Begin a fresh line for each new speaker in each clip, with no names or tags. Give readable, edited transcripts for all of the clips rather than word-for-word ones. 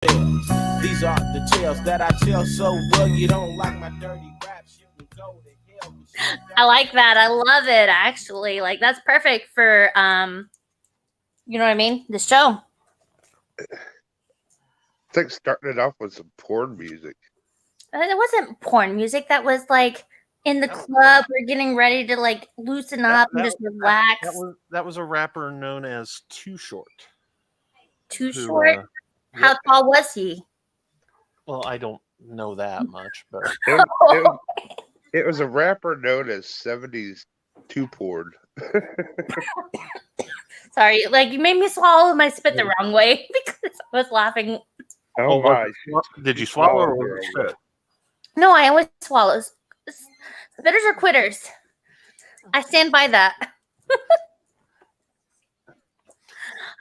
These are the tales that I tell so well. You don't like my dirty raps, you can go to hell.
I like that. I love it, actually. Like, that's perfect for, you know what I mean? The show.
I think starting it off with some porn music.
It wasn't porn music. That was like in the club. We're getting ready to like loosen up and just relax.
That was a rapper known as Too Short.
Too Short? How tall was he?
Well, I don't know that much, but
it was a rapper known as 70s Two Porn.
Sorry, like you made me swallow my spit the wrong way because I was laughing.
Oh my!
Did you swallow or was it spit?
No, I always swallow. Spitters are quitters. I stand by that.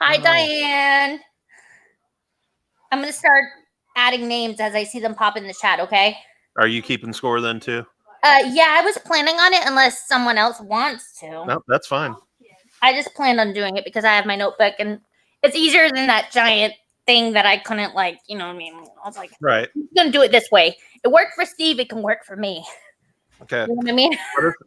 Hi, Diane. I'm going to start adding names as I see them pop in the chat, okay?
Are you keeping score then, too?
Yeah, I was planning on it unless someone else wants to.
No, that's fine.
I just planned on doing it because I have my notebook, and it's easier than that giant thing that I couldn't, like, you know what I mean? I was like,
right.
I'm going to do it this way. It worked for Steve. It can work for me.
Okay.
You know what I mean?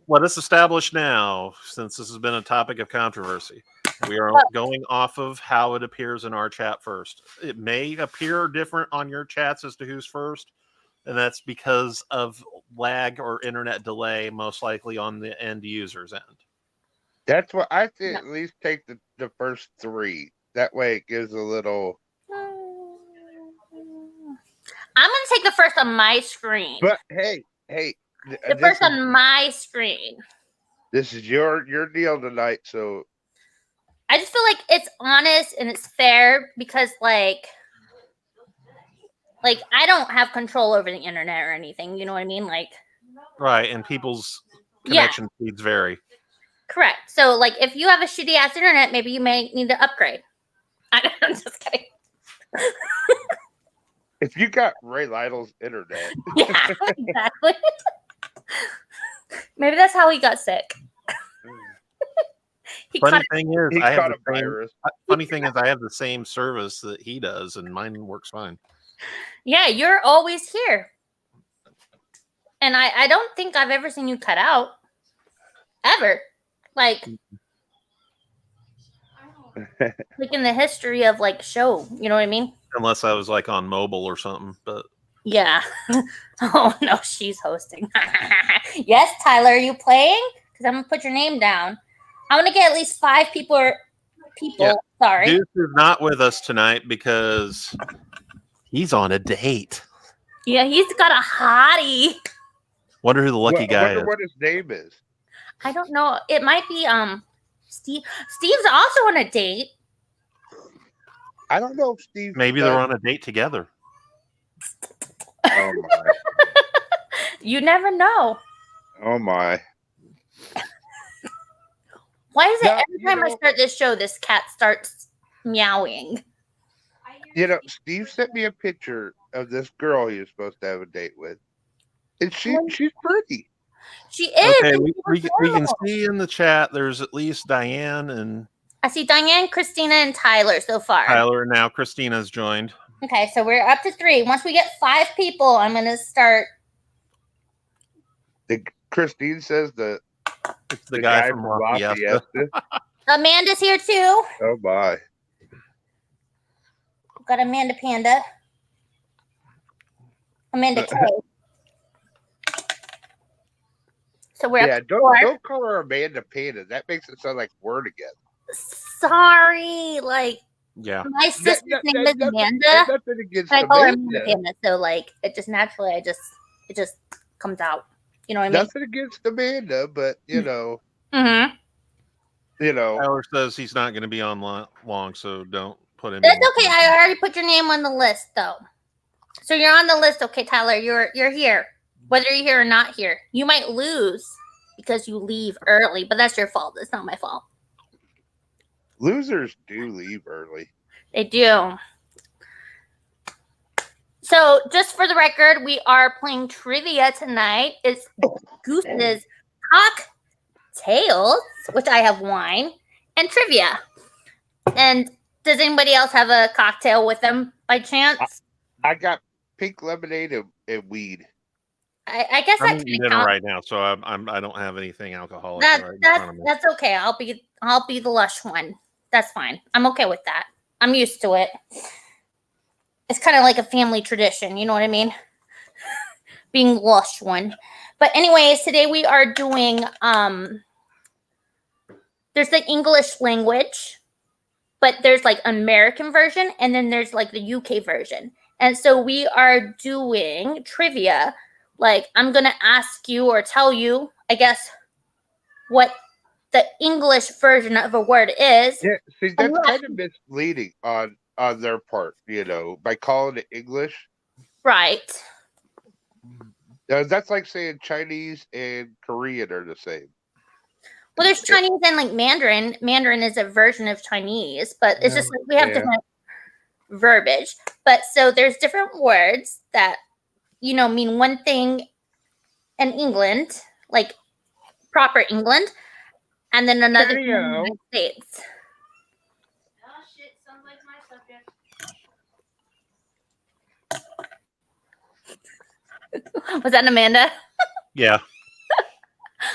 What is established now, since this has been a topic of controversy, we are going off of how it appears in our chat first. It may appear different on your chats as to who's first, and that's because of lag or internet delay, most likely on the end user's end.
That's what I think. At least take the first three. That way it gives a little...
I'm going to take the first on my screen.
But hey.
The first on my screen. This
is your deal tonight, so...
I just feel like it's honest and it's fair because, like I don't have control over the internet or anything. You know what I mean? Like,
right, and people's connection speeds vary.
Correct. So, like, if you have a shitty ass internet, maybe you may need to upgrade. I'm just kidding.
If you got Ray Lytle's internet,
yeah, exactly. Maybe that's how he got sick.
Funny thing is, I have the same service that he does, and mine works fine.
Yeah, you're always here. And I don't think I've ever seen you cut out. Ever. Like in the history of, like, show. You know what I mean?
Unless I was, like, on mobile or something, but...
Yeah. Oh, no, she's hosting. Yes, Tyler, are you playing? Because I'm going to put your name down. I want to get at least 5 people. Yeah. Sorry.
Goose is not with us tonight because he's on a date.
Yeah, he's got a hottie.
Wonder who the lucky guy is.
Wonder what his name is.
I don't know. It might be Steve. Steve's also on a date.
I don't know if Steve.
Maybe they're on a date together.
Oh my!
You never know.
Oh my!
Why is it every time I start this show, this cat starts meowing?
You know, Steve sent me a picture of this girl he was supposed to have a date with, and she's pretty.
She is.
Okay, we can see in the chat. There's at least Diane and
I see Diane, Christina, and Tyler so far.
Tyler, now Christina's joined.
Okay, so we're up to 3. Once we get 5 people, I'm gonna start.
Christine says
it's the guy from Lafayette.
Amanda's here too.
Oh my!
We've got Amanda Panda. Amanda K. So we're
don't call her Amanda Panda. That makes it sound like we're together.
Sorry, like my sister's name is Amanda.
Nothing against
I call her Amanda Panda, so like it just naturally, it just comes out. You know what I mean?
Nothing against Amanda, but you know.
Mm-hmm.
You know.
Tyler says he's not going to be on long, so don't put him.
That's okay. I already put your name on the list, though. So you're on the list, okay, Tyler? You're here, whether you're here or not here. You might lose because you leave early, but that's your fault. It's not my fault.
Losers do leave early.
They do. So, just for the record, we are playing trivia tonight. It's Goose's cocktails, which I have wine, and trivia. And Does anybody else have a cocktail with them by chance?
I got pink lemonade and weed.
I guess
I'm
that
eating
kind of
dinner
counts.
right now, so I don't have anything alcoholic
That
right in front of me.
that's okay. I'll be the lush one. That's fine. I'm okay with that. I'm used to it. It's kind of like a family tradition. You know what I mean? Being lush one. But anyways, today we are doing there's the English language, but there's like American version, and then there's like the UK version. And so we are doing trivia. Like I'm gonna ask you or tell you, I guess, what the English version of a word is.
Yeah, see,
And
that's
you have
kind of misleading on their part, by calling it English.
right.
That's like saying Chinese and Korean are the same.
Well, there's Chinese and like Mandarin. Mandarin is a version of Chinese, but it's just like we have different verbiage. But so there's different words that mean one thing in England, like proper England, and then another thing in the United States. Oh shit! Sounds like my subject. Was that Amanda?
Yeah.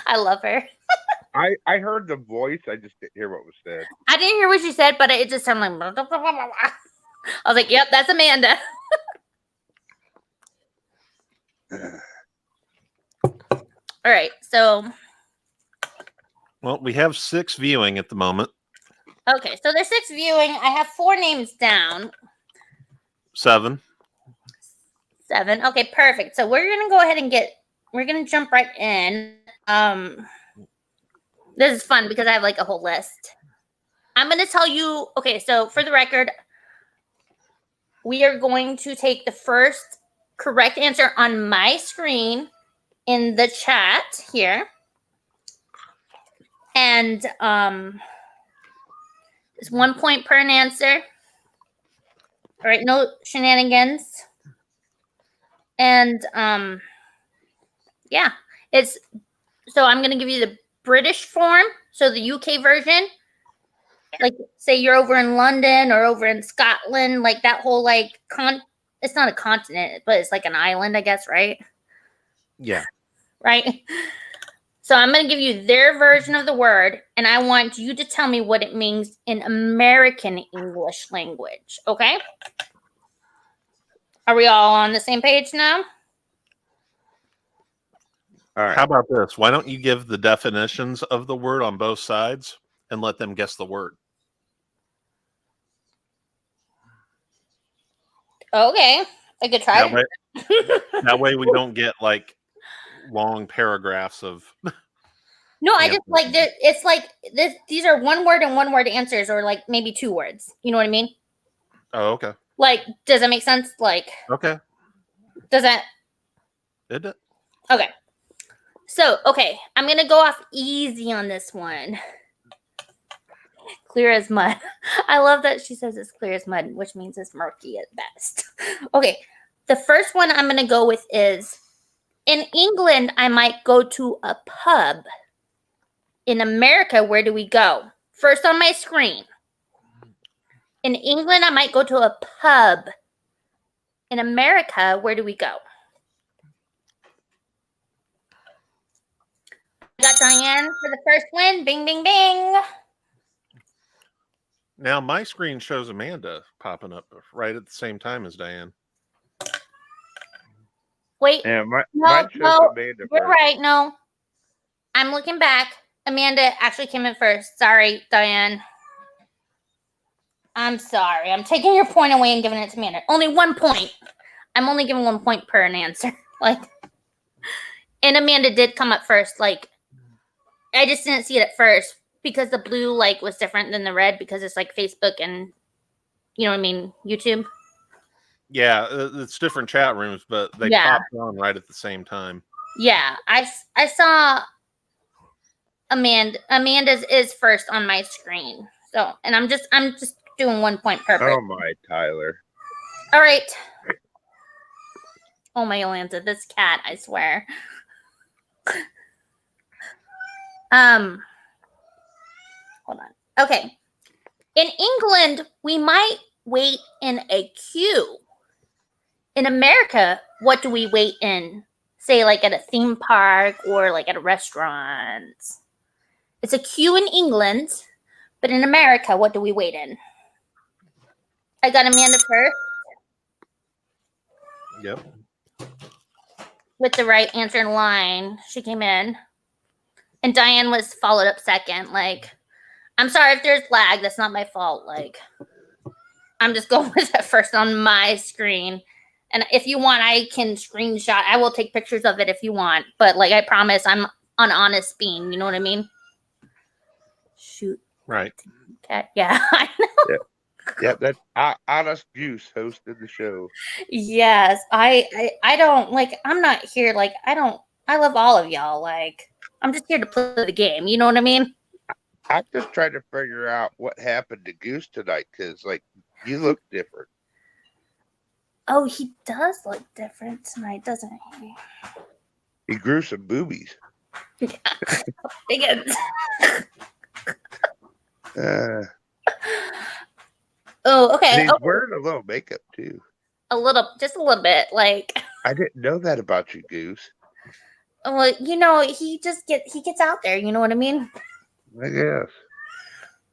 I love her.
I heard the voice. I just didn't hear what was said.
I didn't hear what she said, but it just sounded like. I was like, "Yep, that's Amanda." All right, so.
Well, we have 6 viewing at the moment.
Okay, so there's 6 viewing. I have 4 names down.
7.
7. Okay, perfect. So we're gonna go ahead and we're gonna jump right in. This is fun because I have like a whole list. I'm gonna tell you. Okay, so for the record, we are going to take the first correct answer on my screen in the chat here, and it's 1 point per answer. All right, no shenanigans. And yeah, so I'm gonna give you the British form, so the UK version. Like say you're over in London or over in Scotland, like that whole like it's not a continent, but it's like an island, I guess, right?
Yeah.
Right. So I'm gonna give you their version of the word, and I want you to tell me what it means in American English language. Okay? Are we all on the same page now?
All right.
How about this? Why don't you give the definitions of the word on both sides and let them guess the word?
Okay, I could try.
That way we don't get like long paragraphs of.
No, I just like it's like this. These are 1 word and 1 word answers, or like maybe 2 words. You know what I mean?
Oh, okay.
Like, does that make sense? Like,
Okay.
Does that?
Did it?
Okay. So, okay, I'm gonna go off easy on this one. Clear as mud. I love that she says it's clear as mud, which means it's murky at best. Okay, the first one I'm gonna go with is, in England, I might go to a pub. In America, where do we go? First on my screen. In England, I might go to a pub. In America, where do we go? I got Diane for the first win. Bing, bing, bing.
Now my screen shows Amanda popping up right at the same time as Diane.
Wait.
Yeah, mine shows
no,
Amanda
you're
first.
right. No, I'm looking back. Amanda actually came in first. Sorry, Diane. I'm sorry. I'm taking your point away and giving it to Amanda. Only 1 point. I'm only giving 1 point per an answer. And Amanda did come up first. Like, I just didn't see it at first because the blue was different than the red because it's like Facebook and YouTube.
Yeah, it's different chat rooms, but they popped on right at the same time.
Yeah, I saw Amanda's is first on my screen. So, and I'm just doing 1 point per person.
Oh my, Tyler.
All right. Oh my Yolanda, this cat, I swear. Hold on. Okay. In England, we might wait in a queue. In America, what do we wait in? Say, like at a theme park or like at a restaurant. It's a queue in England, but in America, what do we wait in? I got Amanda first
Yep.
with the right answer in line. She came in. And Diane was followed up second. Like, I'm sorry if there's lag. That's not my fault. Like, I'm just going with it first on my screen. And if you want, I can screenshot. I will take pictures of it if you want. But, like, I promise I'm an honest being. You know what I mean? Shoot.
Right.
Okay. Yeah, I know.
Yeah, that's Honest Goose hosted the show.
Yes. I don't, like, I'm not here. Like, I love all of y'all. Like, I'm just here to play the game. You know what I mean?
I'm just trying to figure out what happened to Goose tonight because, like, you look different.
Oh, he does look different tonight, doesn't he?
He grew some boobies.
Biggins. Oh, okay.
And he's
Oh,
wearing a little makeup too.
just a little bit. Like,
I didn't know that about you, Goose.
well, you know, he gets out there. You know what I mean?
I guess.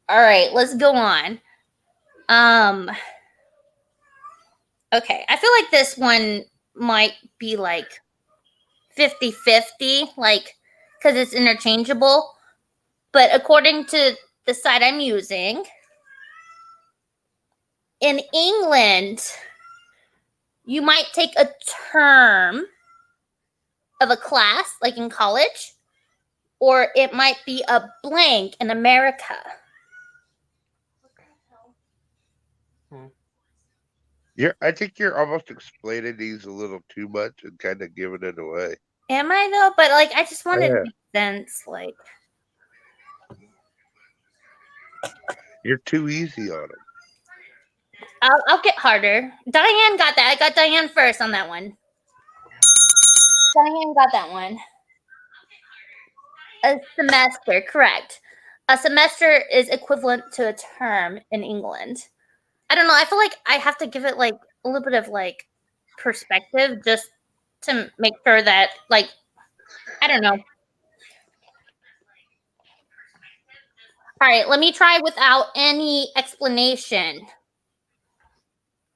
All right, let's go on. Okay, I feel like this one might be like 50-50, like, because it's interchangeable. But according to the site I'm using, in England, you might take a term of a class, like in college, or it might be a blank in America.
I think you're almost explaining these a little too much and kind of giving it away.
Am I though? But like, I just wanted
Yeah.
to make sense. Like,
You're too easy on them.
I'll get harder. Diane got that. I got Diane first on that one. Diane got that one. A semester, correct. A semester is equivalent to a term in England. I don't know. I feel like I have to give it like a little bit of like perspective just to make sure that, like, I don't know. All right, let me try without any explanation.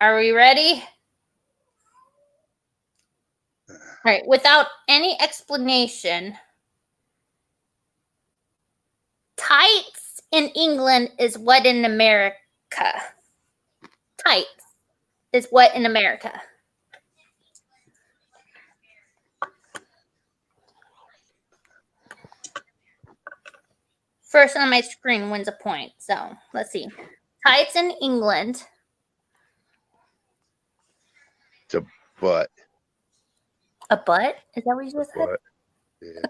Are we ready? All right, without any explanation. Tights in England is what in America? Tights is what in America? First on my screen wins a point. So let's see. Tights in England.
It's a butt.
A butt? Is that what you just said?
Butt. Yeah.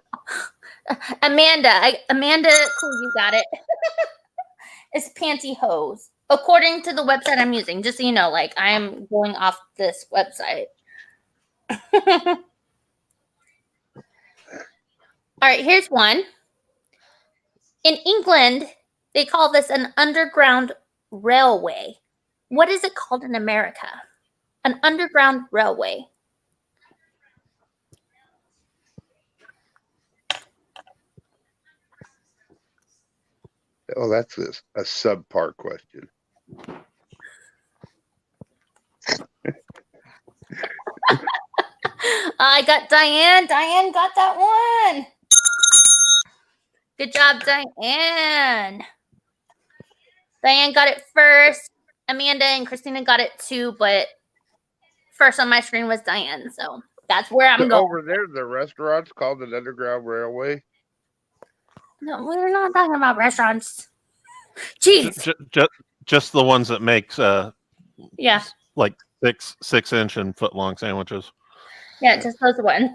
Amanda, cool, you got it. It's pantyhose. According to the website I'm using, just so you know, like, I am going off this website. All right, here's one. In England, they call this an underground railway. What is it called in America? An underground railway.
Oh, that's a subpar question.
I got Diane. Diane got that one. Good job, Diane. Diane got it first. Amanda and Christina got it too, but first on my screen was Diane. So that's where I'm going.
Over there, the restaurant's called an underground railway.
No, we're not talking about restaurants. Jeez.
Just the ones that makes
Yeah.
like 6-inch and foot long sandwiches.
Yeah, just those ones.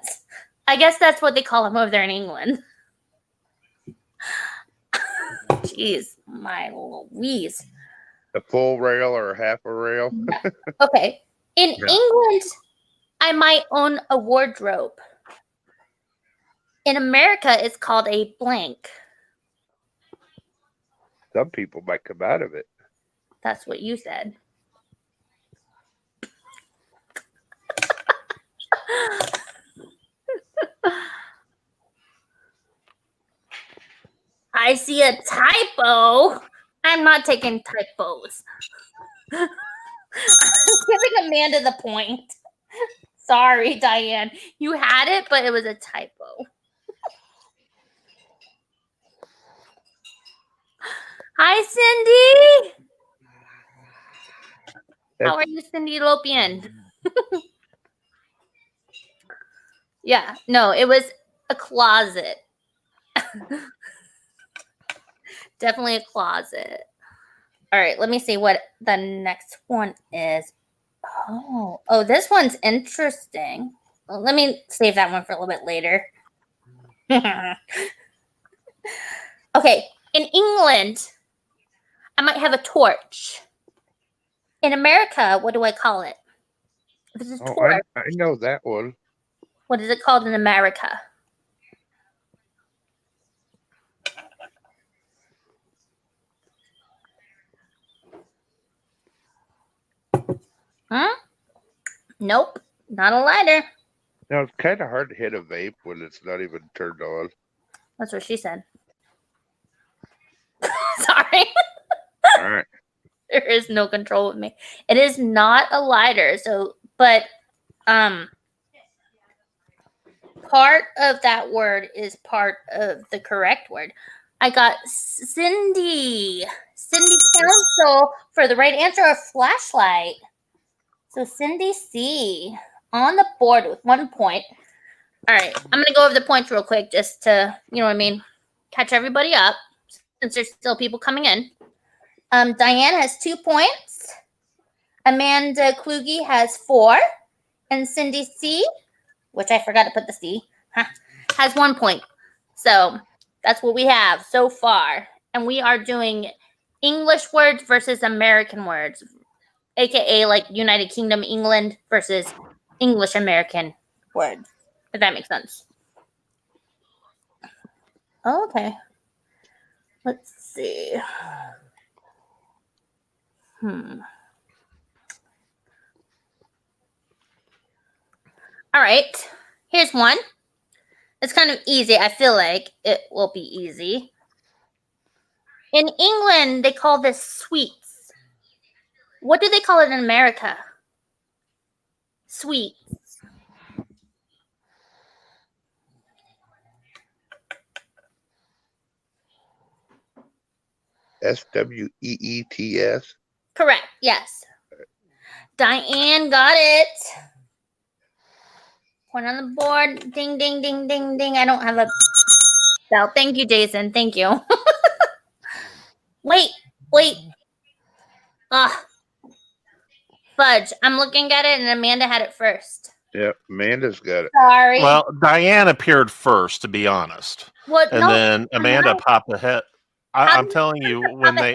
I guess that's what they call them over there in England. Jeez, my Louise.
A full rail or a half a rail?
Okay. In England, I might own a wardrobe. In America, it's called a blank.
Some people might come out of it.
That's what you said. I see a typo. I'm not taking typos. I'm giving Amanda the point. Sorry, Diane. You had it, but it was a typo. Hi, Cindy. How are you, Cindy Lopian? Yeah, no, it was a closet. Definitely a closet. All right, let me see what the next one is. Oh, this one's interesting. Well, let me save that one for a little bit later. Okay, in England, I might have a torch. In America, what do I call it? This is torch.
I know that one.
What is it called in America? Nope, not a lighter.
Now, it's kind of hard to hit a vape when it's not even turned on.
That's what she said. Sorry.
All right.
There is no control with me. It is not a lighter. So, but part of that word is part of the correct word. I got Cindy Council for the right answer of flashlight. So Cindy C on the board with 1 point. All right, I'm going to go over the points real quick just to, you know what I mean, catch everybody up since there's still people coming in. Diane has 2 points. Amanda Kluge has 4. And Cindy C, which I forgot to put the C, has 1 point. So that's what we have so far. And we are doing English words versus American words, aka like United Kingdom, England versus English American words, if that makes sense. Oh, okay. Let's see. All right. Here's one. It's kind of easy. I feel like it will be easy. In England, they call this sweets. What do they call it in America? Sweets.
SWEETS.
Correct. Yes. Diane got it. Point on the board. Ding, ding, ding, ding, ding. I don't have a bell. Thank you, Jason. Thank you. Wait. Fudge. I'm looking at it, and Amanda had it first.
Yep, Amanda's got it.
Sorry.
Well, Diane appeared first, to be honest, then Amanda popped ahead. I'm telling you, when they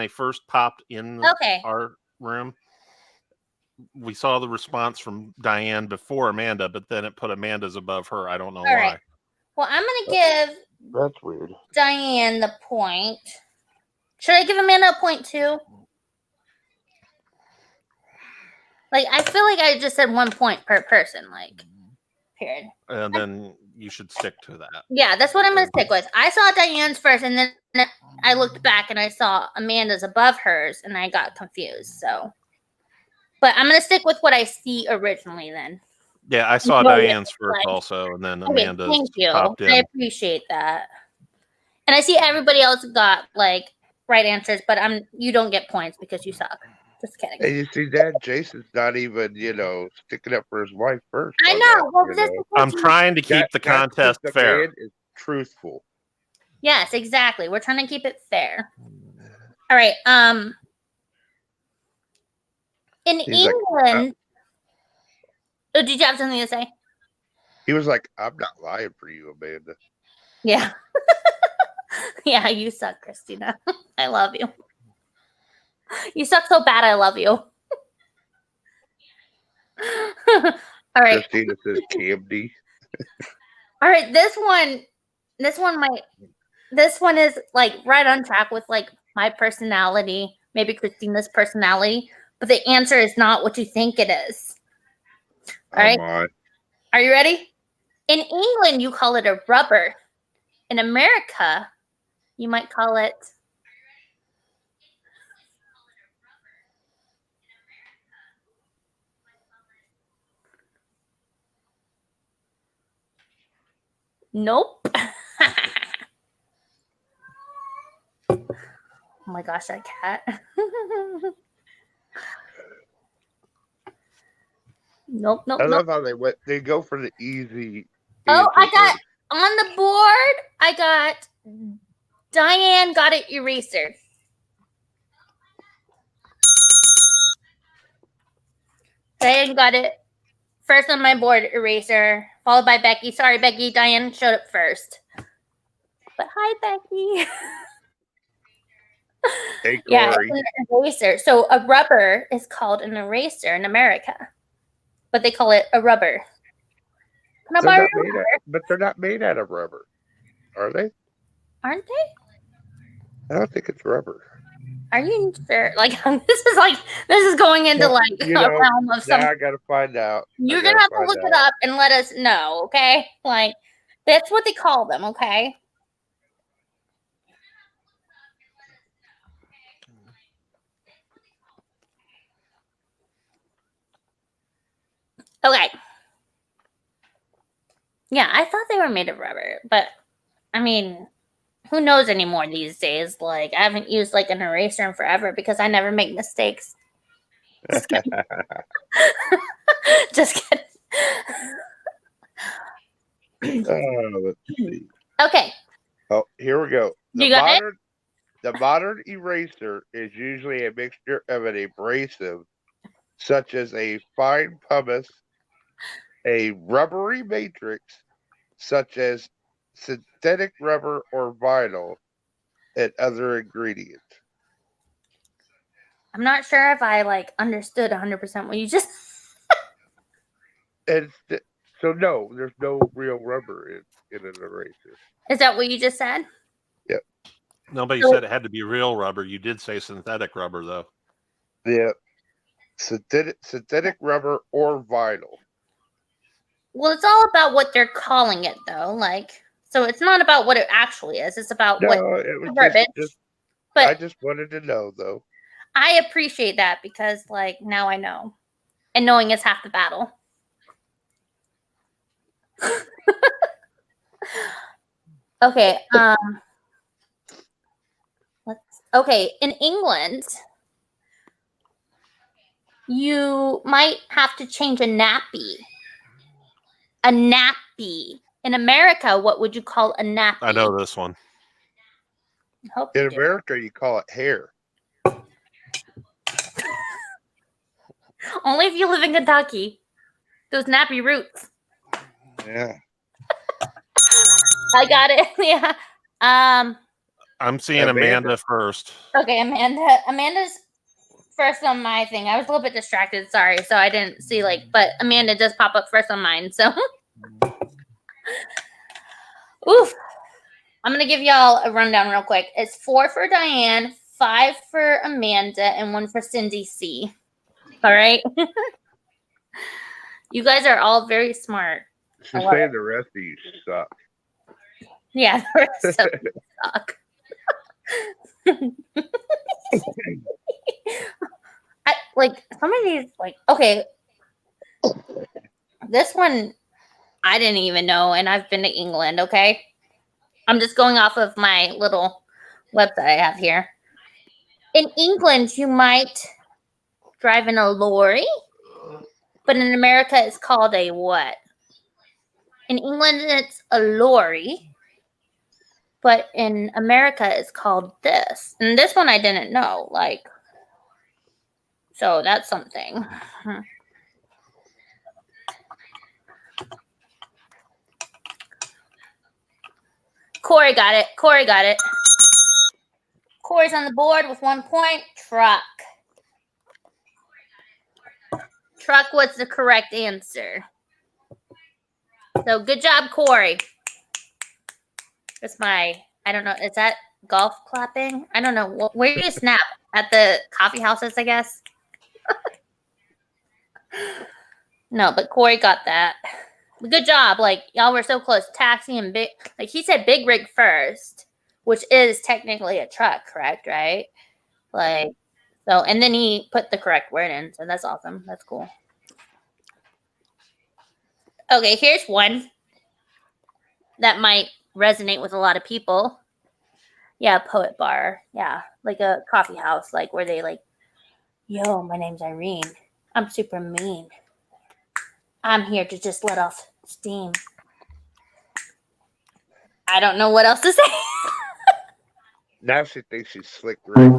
first popped in our room, we saw the response from Diane before Amanda, but then it put Amanda's above her. I don't know why.
Right. Well, I'm gonna give
That's weird.
Diane the point. Should I give Amanda a point too? Like, I feel like I just said 1 point per person, like, period.
And then you should stick to that.
Yeah, that's what I'm going to stick with. I saw Diane's first, and then I looked back, and I saw Amanda's above hers, and I got confused, so. But I'm going to stick with what I see originally, then.
Yeah, I saw Diane's first also, and then Amanda's
thank you.
popped in.
I appreciate that. And I see everybody else got, like, right answers, but you don't get points because you suck. Just kidding.
And you see that Jason's not even, sticking up for his wife first.
I know. Well,
I'm trying to keep the contest fair.
Man is truthful.
Yes, exactly. We're trying to keep it fair. All right. In England, did you have something to say?
He was like, "I'm not lying for you, Amanda."
Yeah. Yeah, you suck, Christina. I love you. You suck so bad, I love you. All right.
Christina says Camdy.
All right, this one is like right on track with like my personality, maybe Christina's personality, but the answer is not what you think it is. All right.
on.
Are you ready? In England, you call it a rubber. In America, you might call it. Nope. Oh my gosh, that cat. Nope.
I love how they go for the easy.
Oh, I
answer
got
first.
on the board. I got Diane got it eraser. Diane got it first on my board eraser, followed by Becky. Sorry, Becky. Diane showed up first. But hi, Becky.
Hey,
Yeah,
Corey.
it's an eraser. So a rubber is called an eraser in America, but they call it a rubber. Can I
They're
borrow
not
your
made
rubber?
but they're not made out of rubber, are they?
Aren't they?
I don't think it's rubber.
Are you sure? Like this is going into
Well,
like
you
a
know,
realm of
Now
some.
I gotta find out.
You're gonna have to look it up and let us know, okay? Like that's what they call them, okay? Okay. Yeah, I thought they were made of rubber, but I mean, who knows anymore these days? Like I haven't used like an eraser in forever because I never make mistakes. Just kidding. Just kidding.
Let's see.
Okay.
Oh, here we go.
You got it?
The modern eraser is usually a mixture of an abrasive, such as a fine pumice, a rubbery matrix, such as synthetic rubber or vinyl, and other ingredients.
I'm not sure if I like understood 100% what you just.
And so, no, there's no real rubber in an eraser.
Is that what you just said?
Yep.
Nobody said it had to be real rubber. You did say synthetic rubber, though.
Yeah. Synthetic rubber or vinyl.
Well, it's all about what they're calling it, though. Like, so it's not about what it actually is. It's about
No,
what
it was
verbiage.
I
But
just wanted to know, though.
I appreciate that because, like, now I know, and knowing is half the battle. Okay. Okay. In England, you might have to change a nappy. A nappy. In America, what would you call a nappy?
I know this one.
I hope you
In
do.
America, you call it hair.
Only if you live in Kentucky. Those nappy roots.
Yeah.
I got it. Yeah.
I'm seeing Amanda first.
Okay, Amanda. Amanda's first on my thing. I was a little bit distracted, sorry, so I didn't see but Amanda does pop up first on mine, so. Oof. I'm gonna give y'all a rundown real quick. It's 4 for Diane, 5 for Amanda, and 1 for Cindy C. All right. You guys are all very smart.
She's saying the rest of you suck.
Yeah, the rest of you suck. Some of these, okay. This one, I didn't even know, and I've been to England, okay? I'm just going off of my little website I have here. In England, you might drive in a lorry, but in America, it's called a what? In England, it's a lorry, but in America, it's called this. And this one I didn't know, so that's something. Corey got it. Corey's on the board with 1 point. Truck. Truck was the correct answer. So good job, Corey. That's I don't know, is that golf clapping. I don't know. Where do you snap? At the coffee houses, I guess. No, but Corey got that. Good job. Like, y'all were so close. Taxi and big. Like, he said big rig first, which is technically a truck, correct? Right? Like, so, and then he put the correct word in. So that's awesome. That's cool. Okay, here's one that might resonate with a lot of people. Yeah, poet bar. Yeah, like a coffee house, like where they like, yo, my name's Irene. I'm super mean. I'm here to just let off steam. I don't know what else to say.
Now she thinks she's slick Rick.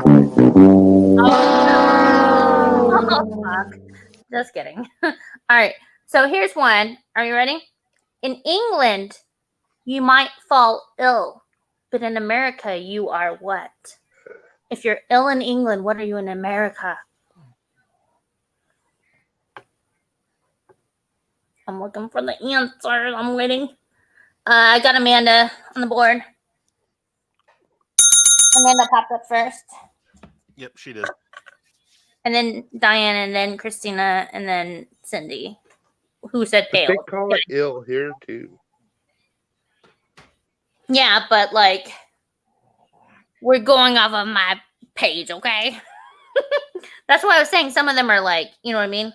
Oh, fuck. Just kidding. All right. So here's one. Are you ready? In England, you might fall ill, but in America, you are what? If you're ill in England, what are you in America? I'm looking for the answer. I'm waiting. I got Amanda on the board. Amanda popped up first.
Yep, she did.
And then Diane, and then Christina, and then Cindy, who said
But
pale.
they call it ill here too.
Yeah, but like, we're going off of my page, okay? That's why I was saying some of them are like, you know what I mean?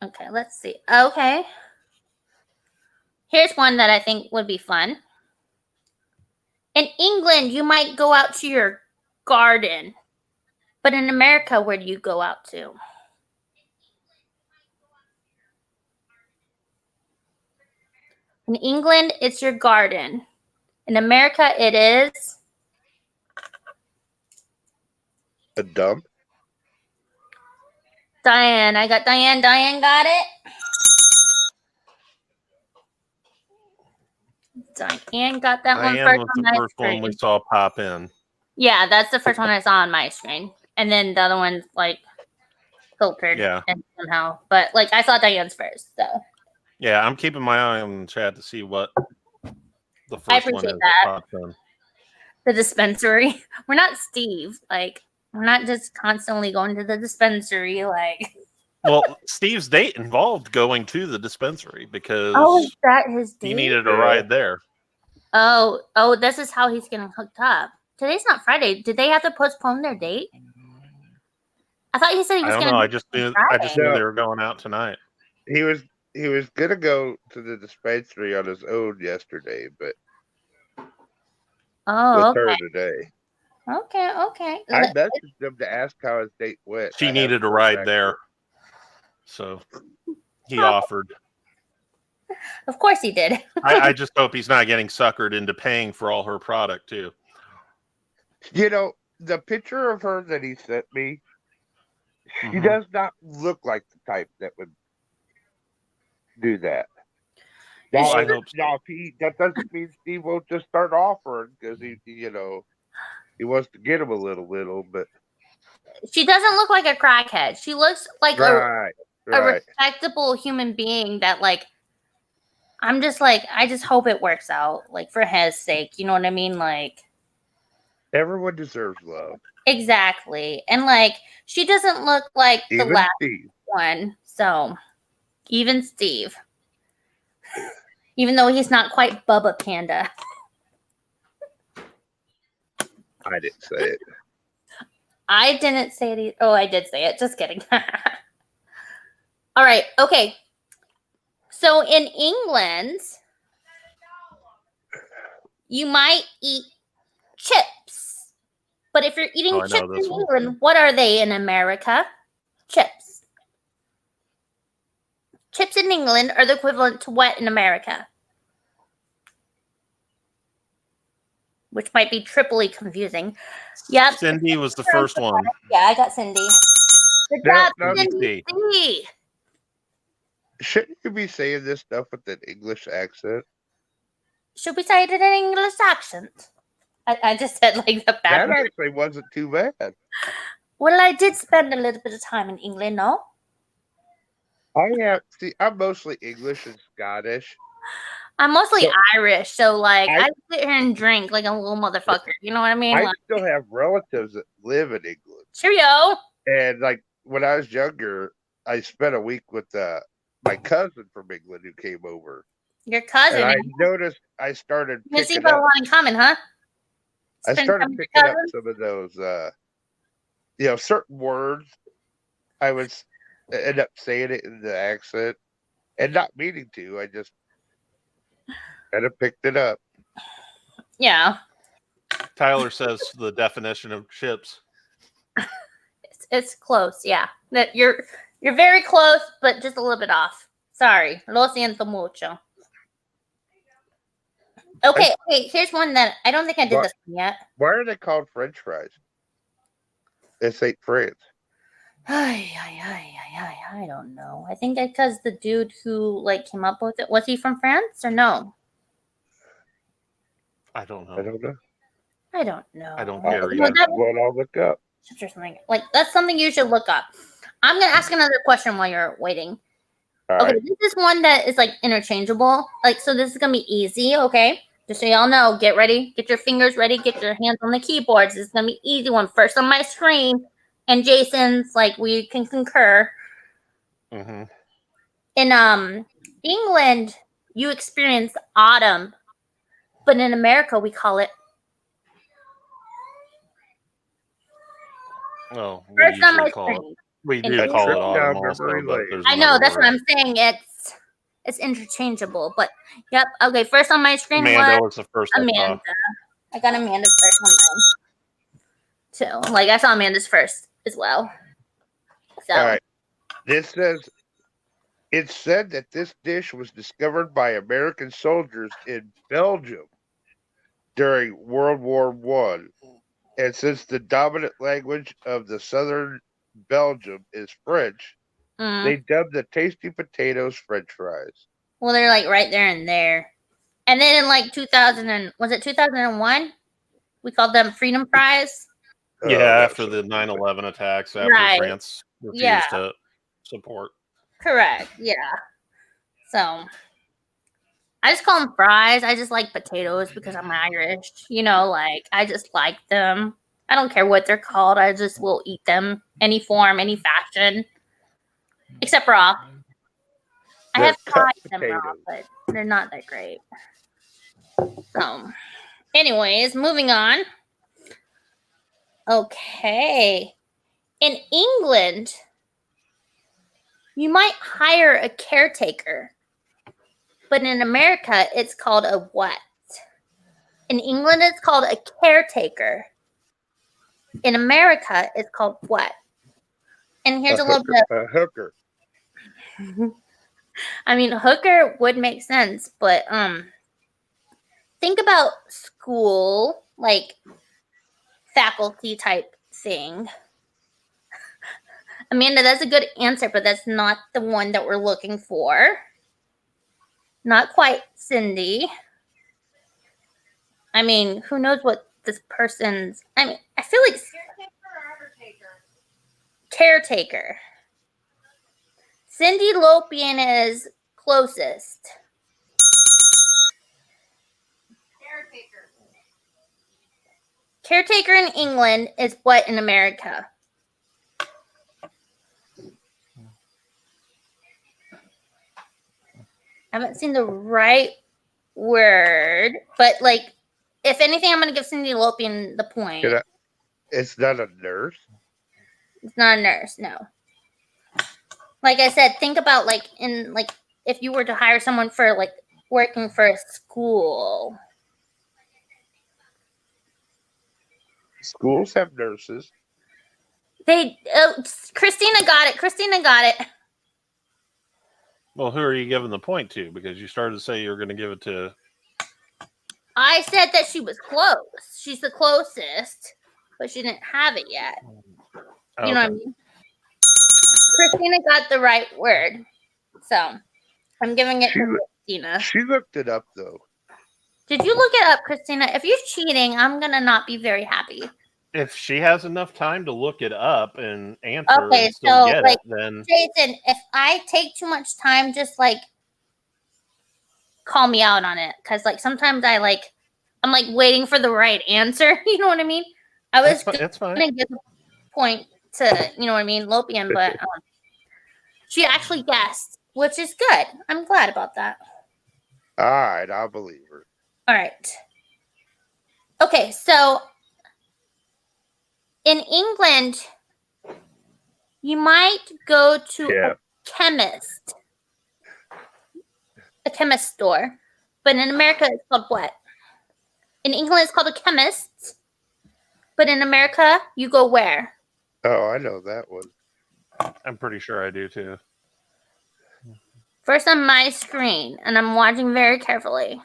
Okay, let's see. Okay. Here's one that I think would be fun. In England, you might go out to your garden. But in America, where do you go out to? In England, it's your garden. In America, it is
A dump?
Diane. I got Diane. Diane got it. Diane got that one
Diane
first
was
on
the
my
first one we
screen.
saw pop in.
Yeah, that's the first one I saw on my screen. And then the other one's like filtered
Yeah.
and somehow. But like I saw Diane's first, so
Yeah, I'm keeping my eye on the chat to see what the
I
first one
appreciate
is
that.
popped in.
The dispensary. We're not Steve. Like, we're not just constantly going to the dispensary. Like,
Well, Steve's date involved going to the dispensary because
oh, is that his
he
date?
needed a ride there.
Oh, this is how he's getting hooked up. Today's not Friday. Did they have to postpone their date? I thought he said he
I
was
don't
going
know.
to.
I just knew they were going out tonight.
He was gonna go to the dispensary on his own yesterday, but
Oh,
with her
okay.
today.
Okay.
I messaged him to ask how his date went.
She
I
needed
haven't
a
heard
ride
back
there.
yet.
So he offered.
Of course he did.
I just hope he's not getting suckered into paying for all her product too.
You know, the picture of her that he sent me, she
Mhm.
does not look like the type that would do that. Now,
I hope so.
now that doesn't mean Steve won't just start offering because he wants to get him a little, but
She doesn't look like a crackhead. She looks like
right.
a respectable human being that, like, I'm just like, I just hope it works out, like, for his sake. You know what I mean? Like,
Everyone deserves love,
exactly. And, like, she doesn't look like the
even
last
Steve.
one. So, even Steve. Even though he's not quite Bubba Panda.
I didn't say it.
I didn't say it. Oh, I did say it. Just kidding. All right. Okay. So in England, you might eat chips. But if you're eating
Oh, I know
chips in
this one.
England, what are they in America? Chips. Chips in England are the equivalent to what in America? Which might be triply confusing. Yep.
Cindy was the first one.
Yeah, I got Cindy. Good
Now,
job,
Cindy.
Cindy.
shouldn't you be saying this stuff with an English accent?
Should we say it in an English accent? I just said like the bad
That
word.
actually wasn't too bad.
Well, I did spend a little bit of time in England, no?
I'm mostly English and Scottish.
I'm mostly
So-
Irish, so like
I-
I sit here and drink like a little motherfucker. You know what I mean?
I
Like,
still have relatives that live in England,
cheerio.
and like when I was younger, I spent a week with my cousin from England who came over,
Your cousin.
and I
eh?
noticed I started
You guys
picking
got a
up.
lot in common, huh?
I
Spend
started
time with your
picking up
cousin?
some of those, certain words. I would end up saying it in the accent, and not meaning to. I just kind of picked it up.
Yeah,
Tyler says the definition of chips.
it's close. Yeah, that you're very close, but just a little bit off. Sorry, lo siento mucho. Okay, here's one that I don't think I did
What?
this one yet.
Why are they called French fries? It's St. France.
I don't know. I think because the dude who like came up with it, was he from France or no?
I don't
I
know.
don't know.
I don't know.
I don't
Well,
care
well,
either.
that-
Well, I'll look up.
or something. Like that's something you should look up. I'm gonna ask another question while you're waiting.
All
Okay,
right.
this is one that is like interchangeable. Like, so this is gonna be easy, okay? Just so y'all know, get ready, get your fingers ready, get your hands on the keyboards. This is gonna be easy one. First on my screen, and Jason's like we can concur.
Mm-hmm.
In England, you experience autumn, but in America we call it
Well, we
first on my
usually call it.
screen.
We
In
do
English.
call it
Trip
autumn
down
also,
memory
but
lane.
there's
I know
another
that's what
word.
I'm saying. It's interchangeable, but yep. Okay, first on my screen
Amanda
was
was the first I
Amanda.
saw.
I got Amanda first on mine too. Like I saw Amanda's first as well. So
All right. This says it's said that this dish was discovered by American soldiers in Belgium during World War One, and since the dominant language of the southern Belgium is French, they dubbed the tasty potatoes French fries.
well, they're like right there and there. And then in like 2000 and was it 2001? We called them freedom fries.
Yeah,
Oh,
after the 9/11 attacks, after
Right.
France refused
Yeah.
to support.
Correct. Yeah. So I just call them fries. I just like potatoes because I'm Irish. You know, like I just like them. I don't care what they're called. I just will eat them any form, any fashion, except raw. I
They're
have
cut
tried them raw,
potatoes.
but they're not that great. So, anyways, moving on. Okay. In England, you might hire a caretaker, but in America, it's called a what? In England, it's called a caretaker. In America, it's called what? And here's a little bit
A hooker.
of, I mean, hooker would make sense, but think about school, like faculty type thing. Amanda, that's a good answer, but that's not the one that we're looking for. Not quite, Cindy. I mean, who knows what this person's. I mean, I feel like caretaker. Cindy Lopian is closest. Caretaker in England is what in America? I haven't seen the right word, but like, if anything, I'm going to give Cindy Lopian the point.
It's not a nurse.
It's not a nurse, no. Like I said, think about like in like if you were to hire someone for like working for a school.
Schools have nurses.
Christina got it. Christina got it.
Well, who are you giving the point to? Because you started to say you were going to give it to.
I said that she was close. She's the closest, but she didn't have it yet. You know what I mean? Christina got the right word. So I'm giving it to Christina.
She looked it up though.
Did you look it up, Christina? If you're cheating, I'm gonna not be very happy.
If she has enough time to look it up and answer
Okay,
and still
so
get
like
it, then
Jason, if I take too much time just like call me out on it because like sometimes I'm like waiting for the right answer. You know what I mean? I was
It's fine.
gonna give the point to you know what I mean, Lopian, but she actually guessed, which is good. I'm glad about that.
All right, I'll believe her.
All right. Okay, so in England, you might go to
Yeah.
a chemist store, but in America it's called what? In England it's called a chemist, but in America you go where?
Oh, I know that one.
I'm pretty sure I do too.
First on my screen, and I'm watching very carefully.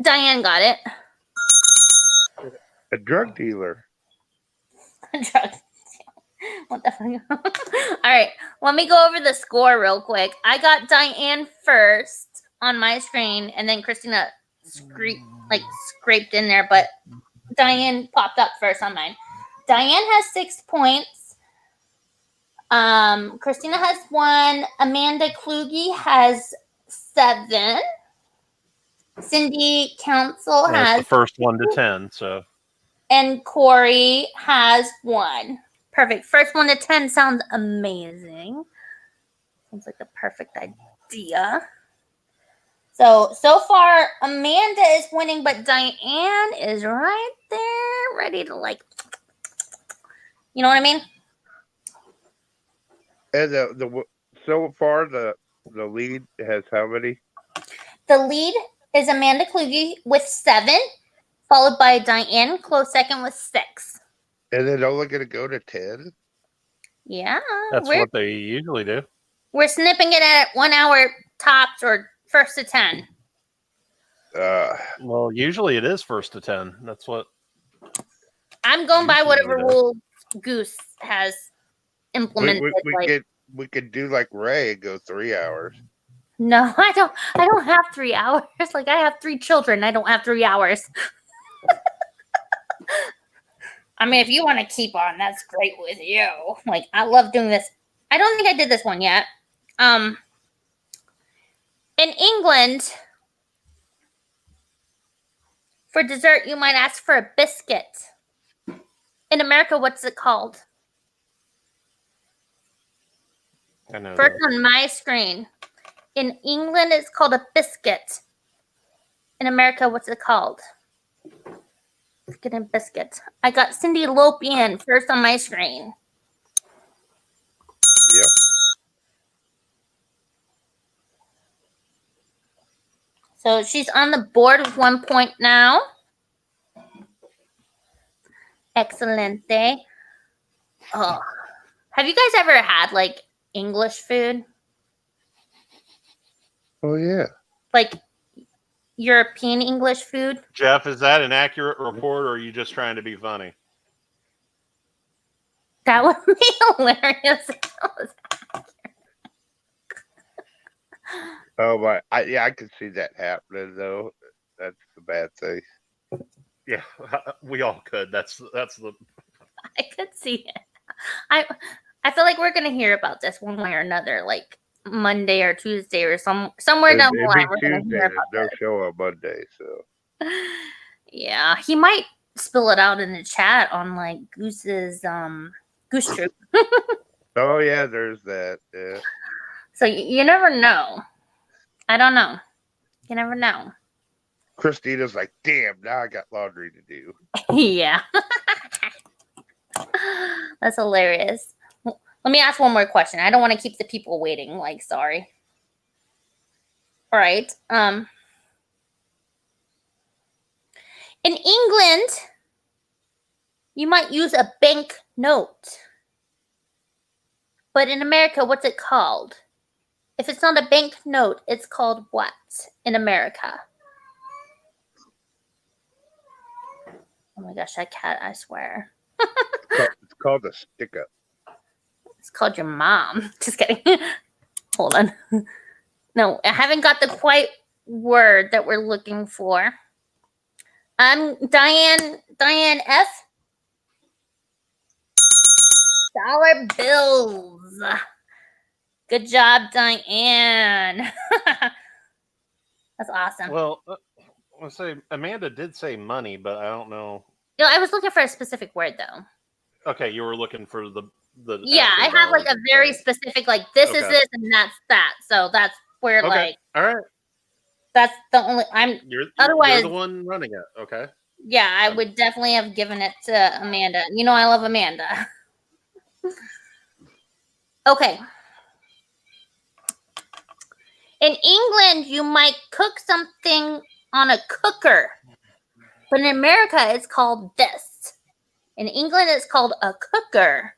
Diane got it.
A drug dealer.
What the fuck? All right, let me go over the score real quick. I got Diane first on my screen, and then Christina scraped in there, but Diane popped up first on mine. Diane has 6 points. Christina has 1. Amanda Kluge has 7. Cindy Council
That's
has
the first 1 to 10. So,
and Corey has 1. Perfect. First 1 to 10 sounds amazing. Sounds like the perfect idea. So far, Amanda is winning, but Diane is right there, ready to you know what I mean?
And the so far the lead has how many?
The lead is Amanda Kluge with 7, followed by Diane, close second with 6.
And then only going to go to 10?
Yeah.
that's what they usually do.
We're snipping it at 1 hour tops or first to 10.
Well, usually it is first to 10. That's what
I'm going by
usually
whatever
it is.
rule Goose has implemented.
We could do like Ray and go 3 hours.
No, I don't have 3 hours. Like I have 3 children. I don't have 3 hours. I mean, if you want to keep on, that's great with you. Like I love doing this. I don't think I did this one yet. In England, for dessert, you might ask for a biscuit. In America, what's it called?
I know.
First on my screen. In England, it's called a biscuit. In America, what's it called? Biscuit and biscuit. I got Cindy Lopian first on my screen.
Yep.
So she's on the board with 1 point now. Excelente. Oh, have you guys ever had like English food?
Oh yeah.
Like European English food?
Jeff, is that an accurate report, or are you just trying to be funny?
That would be hilarious.
Oh my! I can see that happening though. That's the bad thing.
Yeah, we all could. That's the.
I could see it. I feel like we're gonna hear about this one way or another, like Monday or Tuesday or somewhere down the
It'd
line.
be
We're gonna
Tuesday.
hear
There's
about
no
this.
show on Monday, so
Yeah, he might spill it out in the chat on like Goose's Goose Troop.
oh yeah, there's that. Yeah.
So you never know. I don't know. You never know.
Christina's like, damn, now I got laundry to do.
Yeah. That's hilarious. Let me ask one more question. I don't want to keep the people waiting. Like, sorry. All right. In England, you might use a bank note. But in America, what's it called? If it's not a bank note, it's called what in America? Oh my gosh, I swear.
It's called a stick up.
It's called your mom. Just kidding. Hold on. No, I haven't got the quite word that we're looking for. Diane F. Dollar bills. Good job, Diane. That's awesome.
Well, I'll say Amanda did say money, but I don't know.
No, I was looking for a specific word though.
Okay, you were looking for the
Yeah,
actual
I have like
dollars
a very
themselves.
specific, like this is
Okay.
this and that's that. So that's where
Okay,
like
all right.
that's the only
You're
otherwise
the one running it. Okay.
yeah, I would definitely have given it to Amanda. You know I love Amanda. Okay. In England, you might cook something on a cooker, but in America, it's called this. In England, it's called a cooker.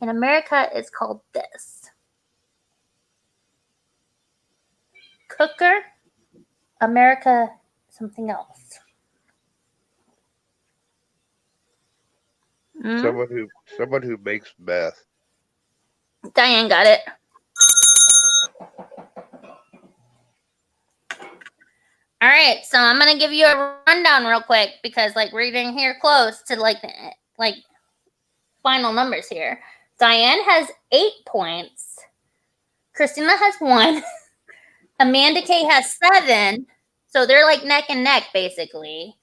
In America, it's called this. Cooker, America, something else.
Someone who makes meth.
Diane got it. All right, so I'm gonna give you a rundown real quick because like we're getting here close to like final numbers here. Diane has 8 points. Christina has 1. Amanda K has 7. So they're like neck and neck basically.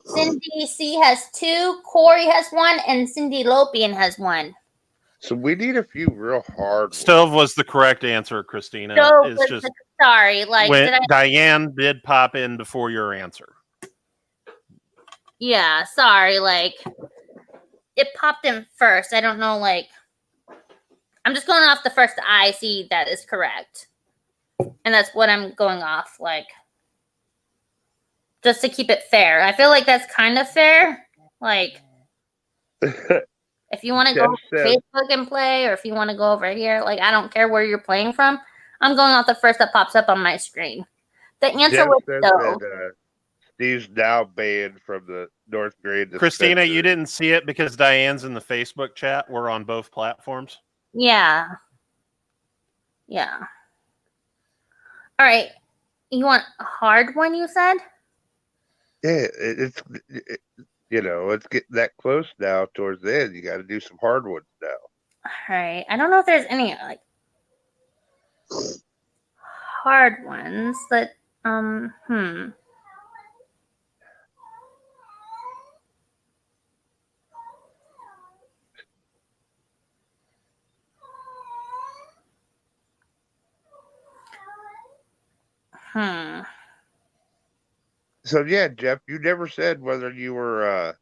Cindy C has 2. Corey has 1, and Cindy Lopian has 1.
So we need a few real hard ones.
Stove was the correct answer, Christina.
So
It's just
sorry, like
when Diane did pop in before your answer.
Yeah, sorry, like it popped in first. I don't know, like I'm just going off the first I see that is correct. And that's what I'm going off, like just to keep it fair. I feel like that's kind of fair. Like if you want to go to Facebook and play, or if you want to go over here, like I don't care where you're playing from. I'm going off the first that pops up on my screen. The answer was
that, Steve's now banned from the North Grade.
Christina, you didn't see it because Diane's in the Facebook chat. We're on both platforms.
Yeah. Yeah. All right. You want a hard one, you said?
Yeah, it's getting that close now towards the end. You got to do some hard ones now.
All right. I don't know if there's any like hard ones that
So yeah, Jeff, you never said whether you were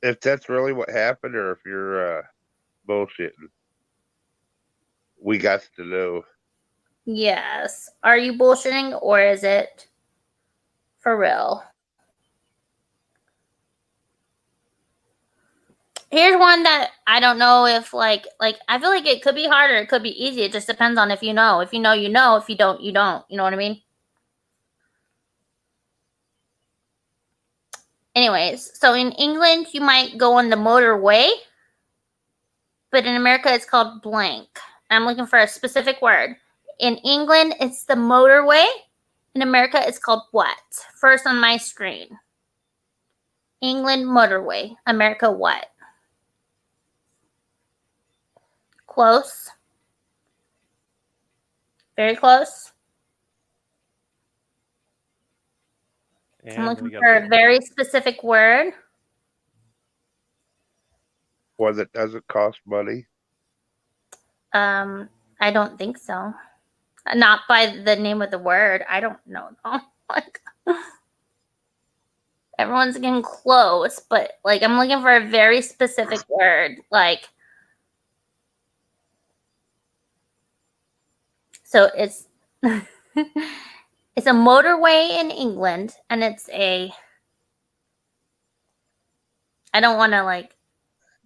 if that's really what happened or if you're bullshitting. We got to know.
Yes. Are you bullshitting or is it for real? Here's one that I don't know if like I feel like it could be hard or it could be easy. It just depends on if you know. If you know, you know. If you don't, you don't. You know what I mean? Anyways, so in England, you might go on the motorway, but in America, it's called blank. I'm looking for a specific word. In England, it's the motorway. In America, it's called what? First on my screen. England, motorway. America, what? Close. Very close.
And
I'm looking for a very specific word.
One that doesn't cost money.
I don't think so. Not by the name of the word. I don't know. Like, everyone's getting close, but like I'm looking for a very specific word. Like, so it's it's a motorway in England, and it's a. I don't want to like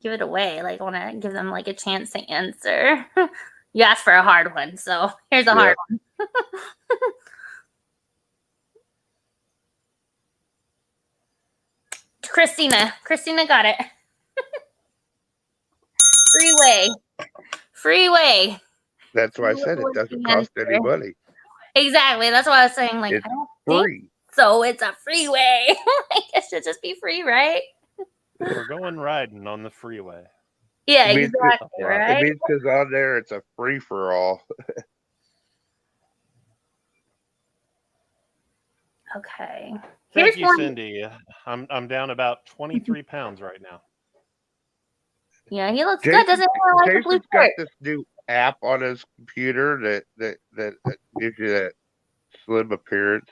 give it away. Like, I want to give them like a chance to answer. You asked for a hard one, so here's a hard one. Christina got it. Freeway.
That's why I said it doesn't cost any money.
Exactly. That's why I was saying, like,
it's
I don't
free.
think so. It's a freeway. Like, it should just be free, right?
We're going riding on the freeway.
Yeah,
It means
exactly,
it
right?
means because on there it's a free for all.
Okay.
Thank
Here's
you,
one.
Cindy. I'm down about 23 pounds right now.
Yeah, he looks good. Doesn't he? Like a blue
Jason's got
shirt.
this new app on his computer that gives you that slim appearance.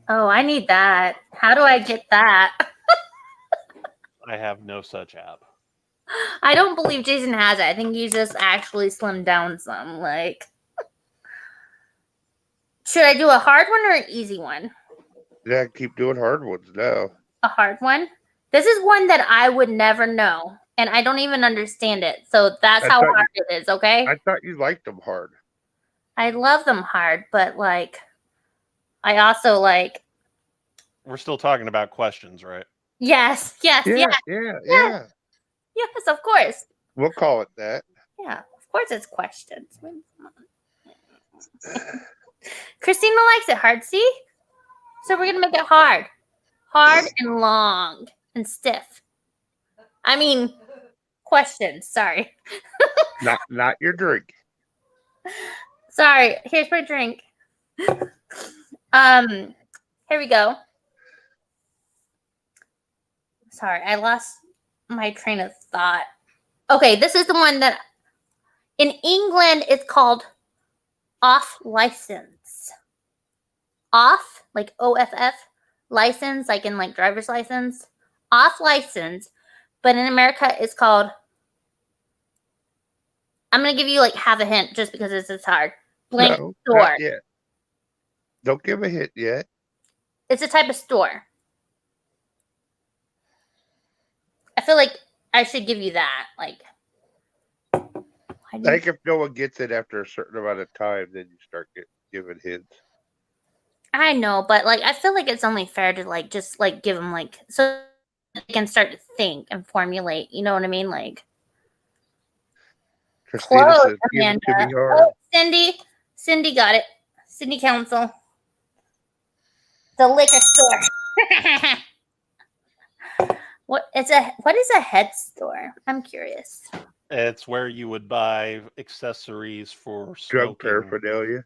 Oh, I need that. How do I get that?
I have no such app.
I don't believe Jason has it. I think he's just actually slimmed down some. Like, should I do a hard one or an easy one?
Yeah, keep doing hard ones now.
A hard one? This is one that I would never know, and I don't even understand it. So that's how hard it is, okay?
I thought you liked them hard.
I love them hard, but like, I also like.
We're still talking about questions, right?
Yes,
Yeah,
yes, of course.
We'll call it that.
Yeah, of course it's questions. Christina likes it hard, see? So we're gonna make it hard. Hard and long and stiff. I mean, questions, sorry.
Not your drink.
Sorry, here's my drink. Here we go. Sorry, I lost my train of thought. Okay, this is the one that in England it's called off license. Off, like OFF, license, like in like driver's license. Off license, but in America it's called. I'm gonna give you like half a hint just because it's hard. Blank
No,
store.
not yet. Don't give a hint yet.
It's a type of store. I feel like I should give you that. Like,
I think if no one gets it after a certain amount of time, then you start giving hints.
I know, but like, I feel like it's only fair to like just like give them like so they can start to think and formulate. You know what I mean? Like,
Christina
close,
says, "Give it to me
Amanda.
hard."
Oh, Cindy got it. City Council, the liquor store. What is a head store? I'm curious.
It's where you would buy accessories for
Drug
smoking.
paraphernalia.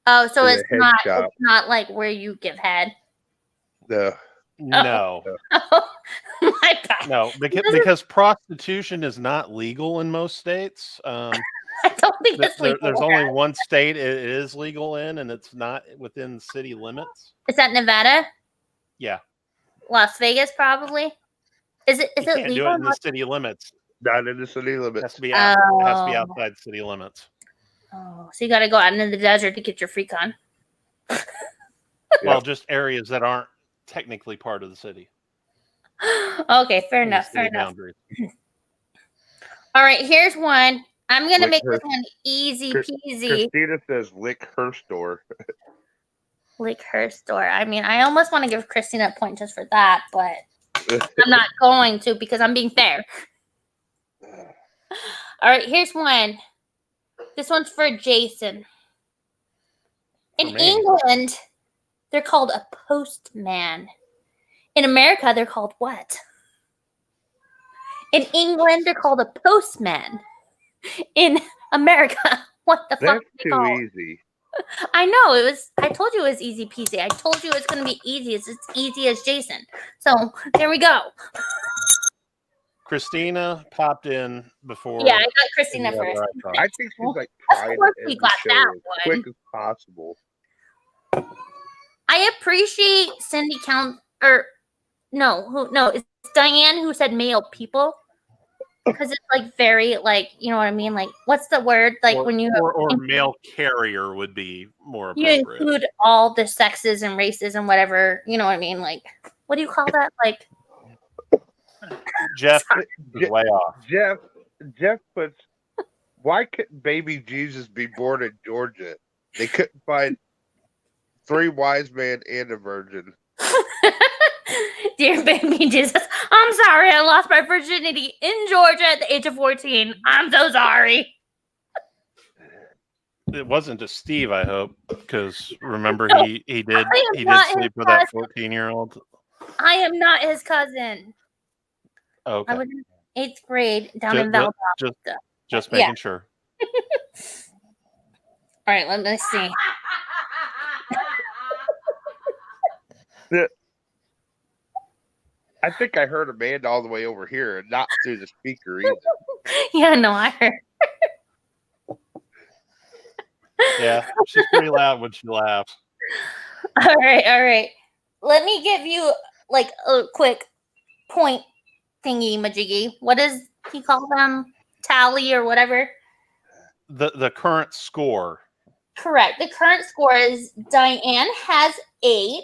Oh, so
To the
it's
head
not
shop.
it's not like where you give head.
No.
No,
Oh my god.
no, because prostitution is not legal in most states.
I don't think it's legal.
There's only one state it is legal in, and it's not within city limits.
Is that Nevada?
Yeah,
Las Vegas, probably. Is it
you can't
legal?
do it in the city limits.
Not in the city
It has
limits.
to be out. It has to be
Oh.
outside city limits.
Oh, so you got to go out into the desert to get your free con.
Well, just areas that aren't technically part of the city.
Okay, fair
in the
enough. Fair
city
enough.
boundaries.
All right, here's one. I'm gonna
Lick
make
her-
this one easy peasy.
Christina says, "Lick her store."
Lick her store. I mean, I almost want to give Christina a point just for that, but I'm not going to because I'm being fair. All right, here's one. This one's for Jason. In
For me.
England, they're called a postman. In America, they're called what? In England, they're called a postman. In America, what the fuck
That's
are they
too
called?
easy.
I know it was. I told you it was easy peasy. I told you it's going to be easy. It's as easy as Jason. So there we go.
Christina popped in before.
Yeah, I got Christina
any
first.
other icon.
I think she's like
Of
trying
course
to
we
end
got
the
that
show as
one.
quick as possible.
I appreciate Cindy Count or no, it's Diane who said male people because it's like very like you know what I mean. Like what's the word like when you
or male carrier would be more
you
appropriate.
include all the sexes and races and whatever you know what I mean. Like what do you call that? Like
Jeff
Sorry.
is way off.
Jeff puts, "Why couldn't baby Jesus be born in Georgia? They couldn't find 3 wise men and a virgin."
dear baby Jesus, I'm sorry I lost my virginity in Georgia at the age of 14. I'm so sorry.
It wasn't just Steve, I hope, because remember
No,
he did
I am not
sleep
his
with that
cousin.
14-year-old.
I am not his cousin.
Okay.
8th grade down
Ju-
in
ju-
Valdosta.
Just
Yeah.
making sure.
All right, let me see.
I think I heard Amanda all the way over here and not through the speaker either.
Yeah, no, I heard.
Yeah, she's pretty loud when she laughs.
All right. Let me give you like a quick point thingy majiggy. What does he call them? Tally or whatever?
The current score.
Correct. The current score is Diane has 8.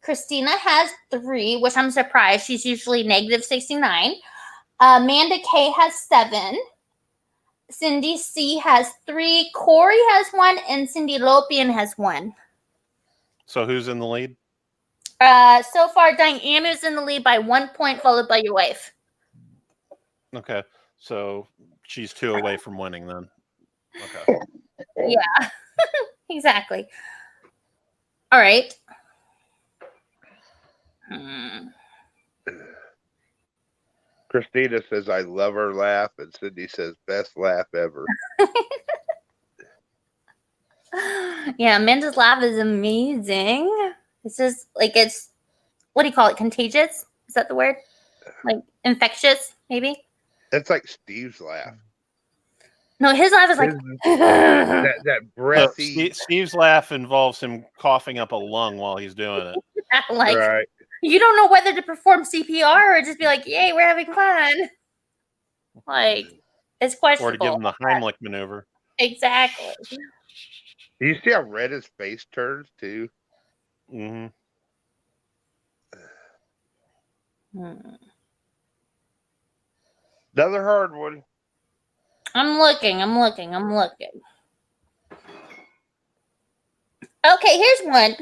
Christina has 3, which I'm surprised. She's usually negative 69. Amanda K has 7. Cindy C has 3. Corey has 1. And Cindy Lopian has 1.
So who's in the lead?
So far, Diane is in the lead by 1 point, followed by your wife.
Okay, so she's 2 away from winning then. Okay.
Yeah, exactly. All right.
Christina says, I love her laugh, and Cindy says, best laugh ever.
Yeah, Amanda's laugh is amazing. It's just like it's, what do you call it? Contagious? Is that the word? Like infectious, maybe?
That's like Steve's laugh.
No, his laugh is like
That breathy.
Steve's laugh involves him coughing up a lung while he's doing it.
like
Right.
you don't know whether to perform CPR or just be like, "Yay, we're having fun." Like it's questionable.
Or to give him the Heimlich maneuver.
Exactly.
Do you see how red his face turns too?
Mm-hmm.
Another hard one.
I'm looking. Okay, here's one.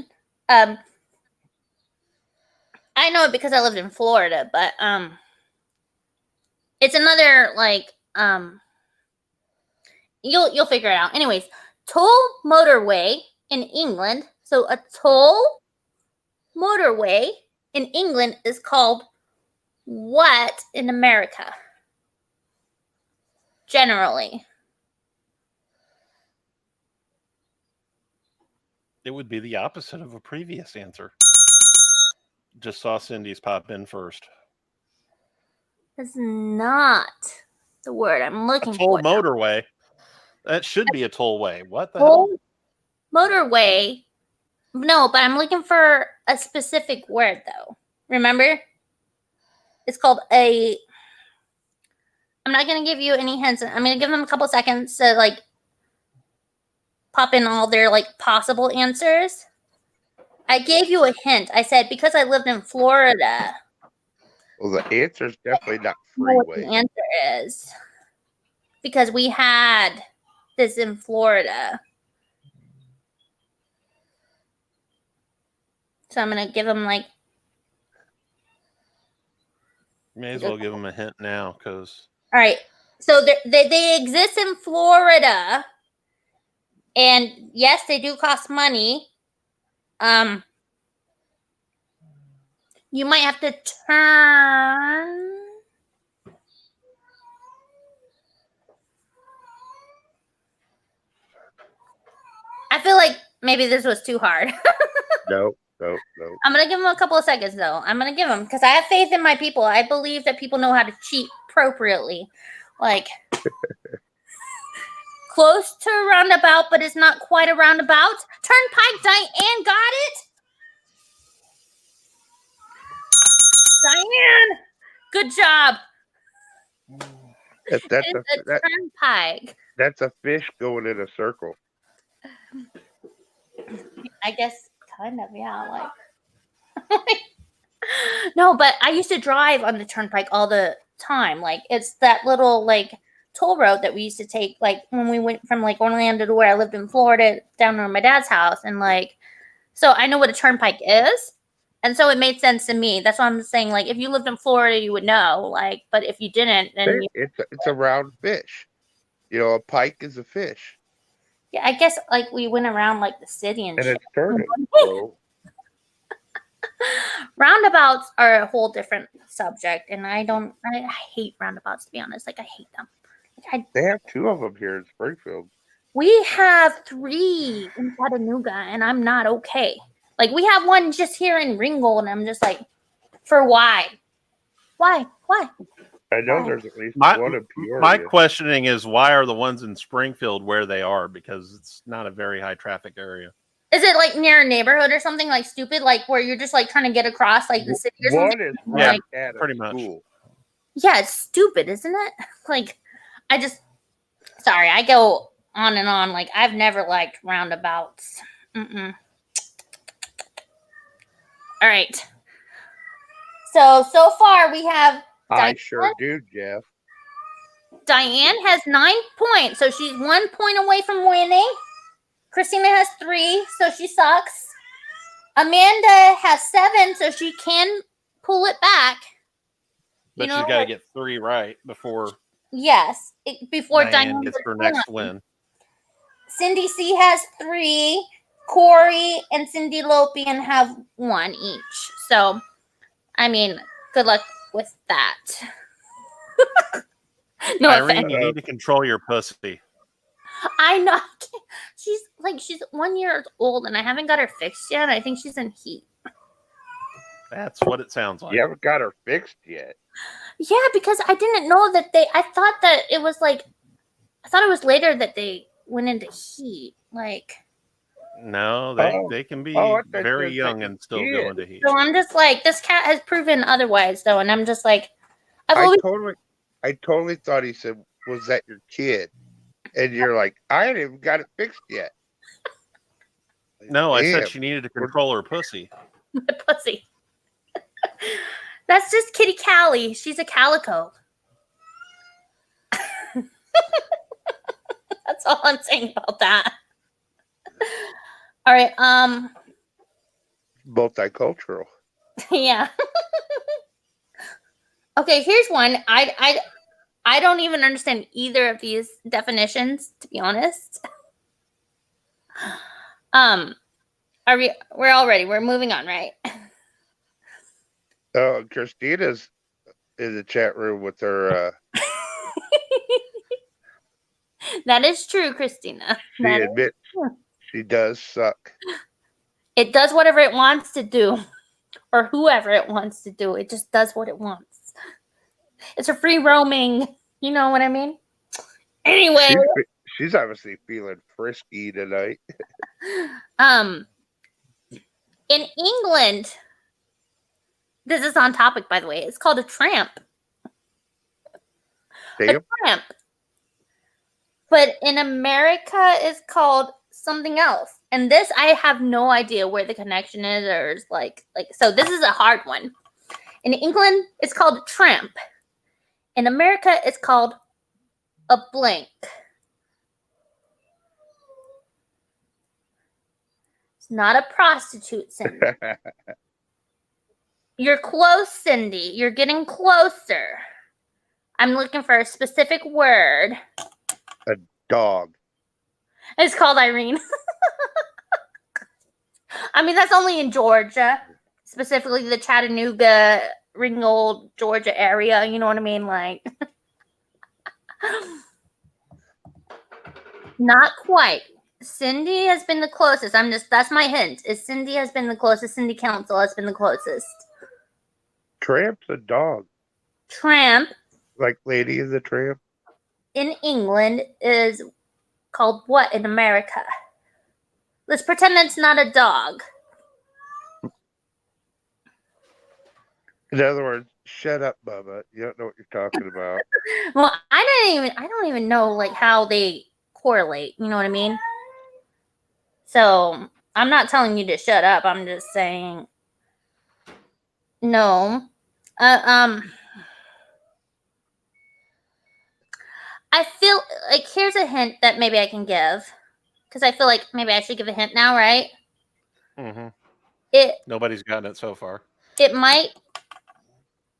I know it because I lived in Florida, but it's another like you'll figure it out. Anyways, toll motorway in England. So a toll motorway in England is called what in America? Generally.
It would be the opposite of a previous answer. Just saw Cindy's pop in first.
That's not the word I'm looking
A toll
for.
motorway. That should be a tollway. What the hell?
Motorway. No, but I'm looking for a specific word though. Remember? It's called a. I'm not going to give you any hints. I'm going to give them a couple seconds to like pop in all their like possible answers. I gave you a hint. I said because I lived in Florida.
Well, the answer is definitely not
What the
freeway.
answer is because we had this in Florida. So I'm going to give them like.
May as well give him a hint now, because.
All right. So they exist in Florida. And yes, they do cost money. You might have to turn. I feel like maybe this was too hard.
No.
I'm going to give them a couple of seconds, though. I'm going to give them because I have faith in my people. I believe that people know how to cheat appropriately. Like, close to a roundabout, but it's not quite a roundabout. Turnpike, Diane got it. Diane, good job.
That's
It's a turnpike.
That's a fish going in a circle.
I guess kind of, yeah. Like, no, but I used to drive on the turnpike all the time. Like, it's that little like toll road that we used to take. Like when we went from like Orlando to where I lived in Florida down to my dad's house, and like, so I know what a turnpike is. And so it made sense to me. That's why I'm saying, like, if you lived in Florida, you would know. Like, but if you didn't, then
It's a round fish. You know, a pike is a fish.
yeah, I guess like we went around like the city and shit.
It's turning. So
Roundabouts are a whole different subject, and I hate roundabouts, to be honest. Like, I hate them.
They have 2 of them here in Springfield.
We have 3 in Chattanooga, and I'm not okay. Like, we have one just here in Ringgold, and I'm just like, for why? Why?
I know there's at least one in Peoria.
My questioning is, why are the ones in Springfield where they are? Because it's not a very high traffic area.
Is it like near a neighborhood or something, like stupid, like where you're just like trying to get across like the city or something?
One is
Yeah,
right at a
pretty much.
school.
Yeah, it's stupid, isn't it? Like, sorry, I go on and on. Like, I've never liked roundabouts. All right. So far we have
I sure do, Jeff.
Diane has 9 points, so she's 1 point away from winning. Christina has 3, so she sucks. Amanda has 7, so she can pull it back.
But she's got to get 3 right before.
Yes, before
Diane gets her next win.
Cindy C has 3. Corey and Cindy Lopian have 1 each. So, I mean, good luck with that. No
Irene,
offense.
you need to control your pussy.
I know. She's 1 year old, and I haven't got her fixed yet. I think she's in heat.
That's what it sounds like.
You haven't got her fixed yet.
Yeah, because I didn't know that I thought that it was like, I thought it was later that they went into heat. Like,
no, they can be very young and still go into heat.
So I'm just like, this cat has proven otherwise, though, and I'm just like,
I totally thought he said, "Was that your kid?" And you're like, "I ain't even got it fixed yet."
No, I said she needed to control her pussy.
My pussy. That's just Kitty Callie. She's a calico. That's all I'm saying about that. All right.
Multicultural.
Yeah. Okay, here's one. I don't even understand either of these definitions, to be honest. We're all ready. We're moving on, right?
Oh, Christina's in the chat room with her.
That is true, Christina.
She admits she does suck.
It does whatever it wants to do, or whoever it wants to do. It just does what it wants. It's a free roaming. You know what I mean? Anyway,
she's obviously feeling frisky tonight.
In England, this is on topic, by the way. It's called a tramp.
Damn.
A tramp. But in America, it's called something else. And this, I have no idea where the connection is, or like. So this is a hard one. In England, it's called tramp. In America, it's called a blank. It's not a prostitute, Cindy. You're close, Cindy. You're getting closer. I'm looking for a specific word.
A dog.
It's called Irene. I mean, that's only in Georgia, specifically the Chattanooga, Ringgold, Georgia area. You know what I mean? Like, not quite. Cindy has been the closest. That's my hint. Is Cindy has been the closest. Cindy Council has been the closest.
Tramp's a dog.
Tramp.
Like Lady is a Tramp.
In England is called what in America? Let's pretend it's not a dog.
In other words, shut up, Bubba. You don't know what you're talking about.
Well, I don't even know like how they correlate. You know what I mean? So I'm not telling you to shut up. I'm just saying no. I feel like here's a hint that maybe I can give, because I feel like maybe I should give a hint now, right?
Mm-hmm. Nobody's gotten it so far.
It might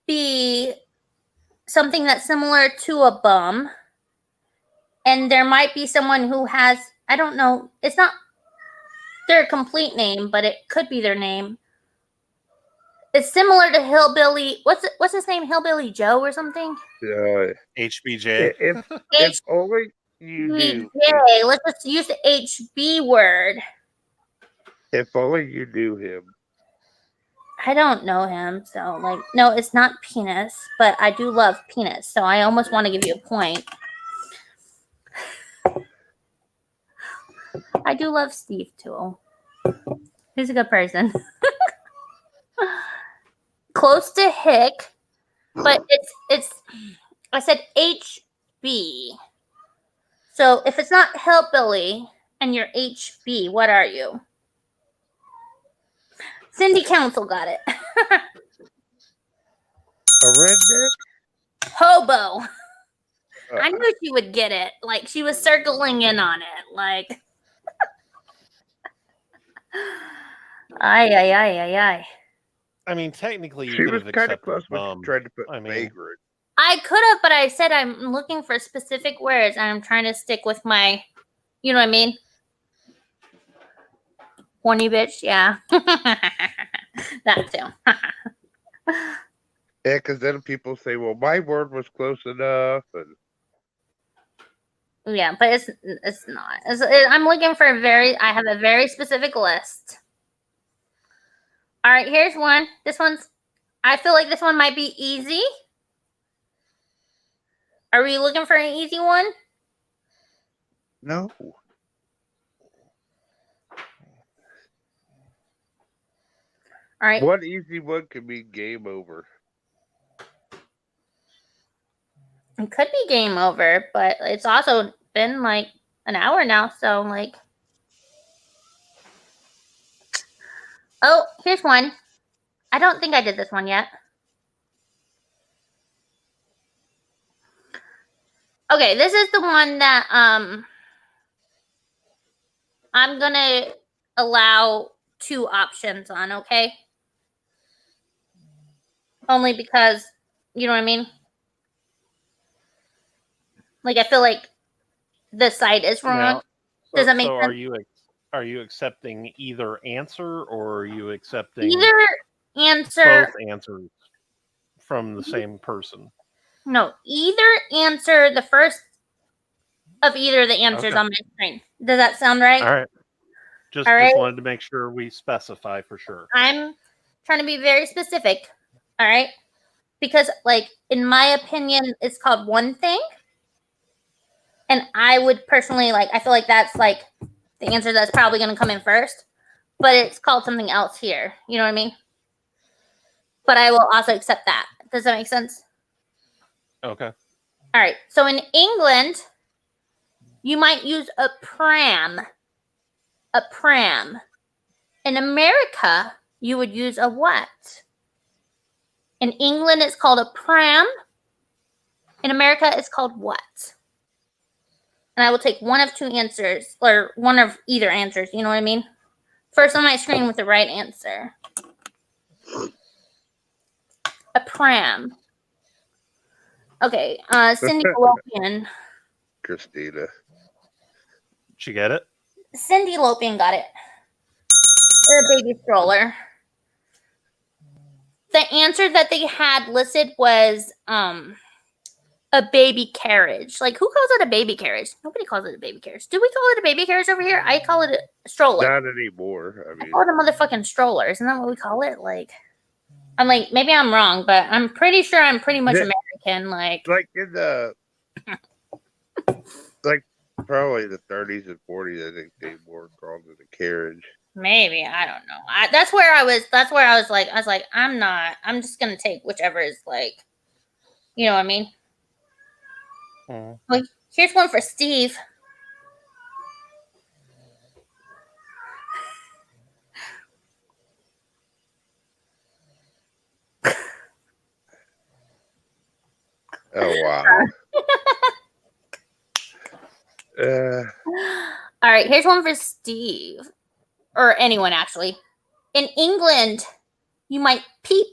be something that's similar to a bum, and there might be someone who has, I don't know, it's not their complete name, but it could be their name. It's similar to Hillbilly. What's his name? Hillbilly Joe or something?
HBJ.
If only you knew.
HBJ. Let's just use the HB word.
If only you knew him.
I don't know him, so like, no, it's not penis, but I do love penis, so I almost want to give you a point. I do love Steve too. He's a good person. Close to hick, but it's. I said HB. So if it's not hillbilly and you're HB, what are you? Cindy Council got it.
A redneck?
Hobo. I knew she would get it. Like, she was circling in on it. Like, ay.
I mean, technically, you
She
could
was
have
kind of
accepted
close when
bum.
she tried to put
I mean-
vagrant.
I could have, but I said I'm looking for specific words, and I'm trying to stick with my, you know what I mean? Horny bitch, yeah. That too.
Yeah, because then people say, well, my word was close enough. And
Yeah, but it's not. I'm looking for I have a very specific list. All right, here's one. I feel like this one might be easy. Are we looking for an easy one?
no.
All right.
One easy one could be game over.
It could be game over, but it's also been like an hour now, so like. Oh, here's one. I don't think I did this one yet. Okay, this is the one that I'm gonna allow 2 options on, okay? Only because, you know what I mean? Like, I feel like the site is wrong.
Now,
Does that make
so
sense?
are you accepting either answer, or are you accepting
Either answer.
both answers from the same person?
No, either answer the first of either of the answers
Okay.
on my screen. Does that sound right?
All right. Just
All right.
wanted to make sure we specify for sure.
I'm trying to be very specific. All right. Because, like, in my opinion, it's called one thing. And I would personally, like, I feel like that's, like, the answer that's probably going to come in first. But it's called something else here. You know what I mean? But I will also accept that. Does that make sense?
Okay.
All right. So in England, you might use a pram. A pram. In America, you would use a what? In England, it's called a pram. In America, it's called what? And I will take one of 2 answers, or one of either answers. You know what I mean? First on my screen with the right answer. A pram. Okay, Cindy Lopian.
Christina.
Did you get it?
Cindy Lopian got it. A baby stroller. The answer that they had listed was a baby carriage. Like, who calls it a baby carriage? Nobody calls it a baby carriage. Do we call it a baby carriage over here? I call it a stroller.
Not anymore. I
I
mean,
call it a motherfucking stroller. Isn't that what we call it? Like, I'm like, maybe I'm wrong, but I'm pretty sure I'm pretty much American. Like
in the probably the 30s and 40s, I think they more called it a carriage.
maybe, I don't know. That's where I was like, I'm just gonna take whichever is like, you know what I mean? Like, here's one for Steve.
Oh wow.
All right, here's one for Steve. Or anyone, actually. In England, you might peep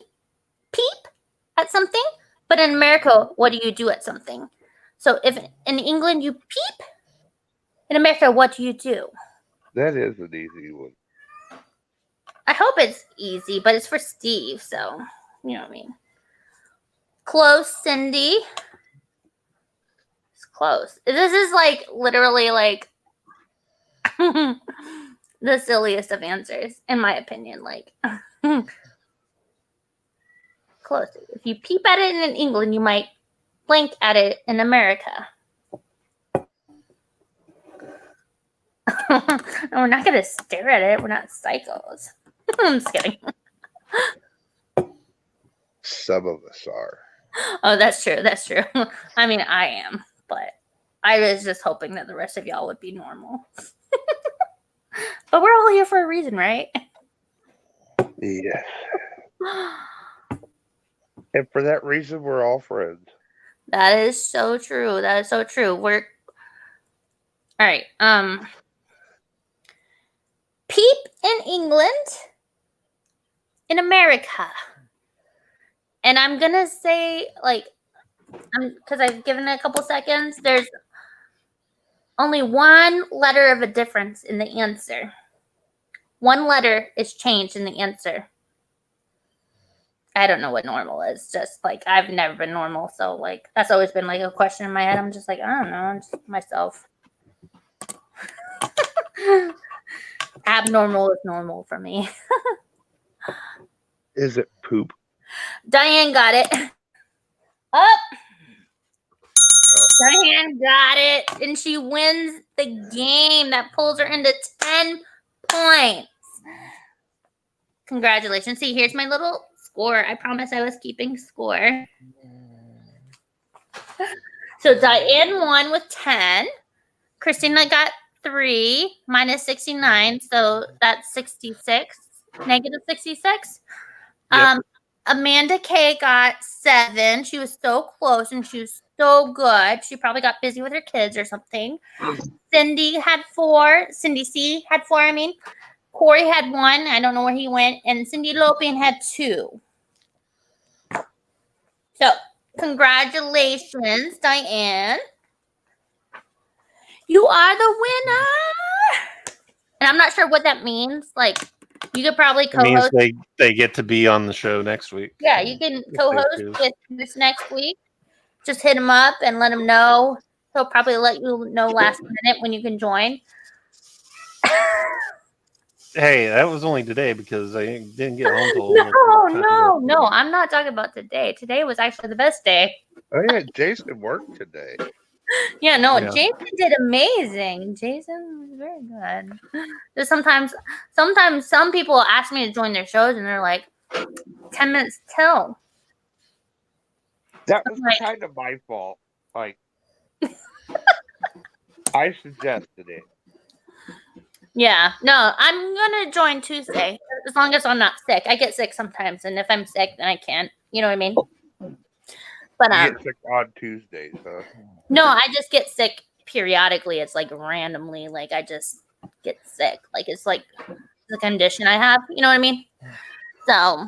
at something, but in America, what do you do at something? So if in England you peep, in America, what do you do?
That is an easy one.
I hope it's easy, but it's for Steve, so you know what I mean. Close, Cindy. It's close. This is like literally like the silliest of answers, in my opinion. Like close. If you peep at it in England, you might blink at it in America. We're not gonna stare at it. We're not psychos. I'm just kidding.
Some of us are.
Oh, that's true. That's true. I mean, I am, but I was just hoping that the rest of y'all would be normal. But we're all here for a reason, right?
Yes. And for that reason, we're all friends.
That is so true. That is so true. We're all right. Peep in England, in America. And I'm gonna say, like, because I've given it a couple seconds, there's only one letter of a difference in the answer. One letter is changed in the answer. I don't know what normal is. Just like I've never been normal, so like that's always been like a question in my head. I'm just like, I don't know, I'm just myself. Abnormal is normal for me.
Is it poop?
Diane got it. Up. Diane got it, and she wins the game. That pulls her into 10 points. Congratulations. See, here's my little score. I promise I was keeping score. So Diane won with 10. Christina got 3 minus 69, so that's 66. Negative 66.
Yep.
Amanda K got 7. She was so close and she was so good. She probably got busy with her kids or something. Cindy had 4. Cindy C had 4, I mean. Corey had 1. I don't know where he went. And Cindy Lopian had 2. So, congratulations, Diane. You are the winner. And I'm not sure what that means. Like, you could probably
It means
co-host.
they get to be on the show next week.
Yeah, you can
they
co-host
choose.
with this next week. Just hit him up and let him know. He'll probably let you know last minute when you can join.
Hey, that was only today because I didn't get home till
No. I'm not talking about today. Today was actually the best day.
Oh yeah, Jason worked today.
Yeah, no,
Yeah.
Jason did amazing. Jason was very good. Just sometimes some people ask me to join their shows and they're like 10 minutes till.
That was
Like-
kind of my fault. Like, I suggested it.
Yeah, no, I'm gonna join Tuesday as long as I'm not sick. I get sick sometimes, and if I'm sick, then I can't. You know what I mean? But
You get sick on Tuesdays, huh?
no, I just get sick periodically. It's like randomly, like I just get sick. Like it's like the condition I have. You know what I mean? So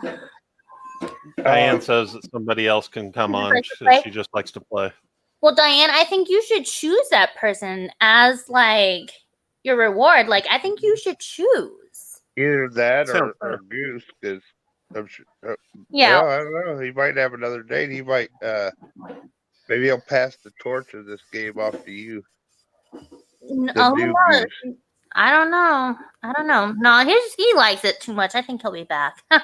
Diane says that somebody else can come on.
Like to play?
She just likes to play.
well, Diane, I think you should choose that person as like your reward. Like I think you should choose.
Either that
Sounds
or Goose, because I'm sure.
Yeah.
Well, I don't know. He might have another date. He might. Maybe he'll pass the torch of this game off to you.
Oh,
new
no. I don't know. No, he likes it too much. I think he'll be back.
All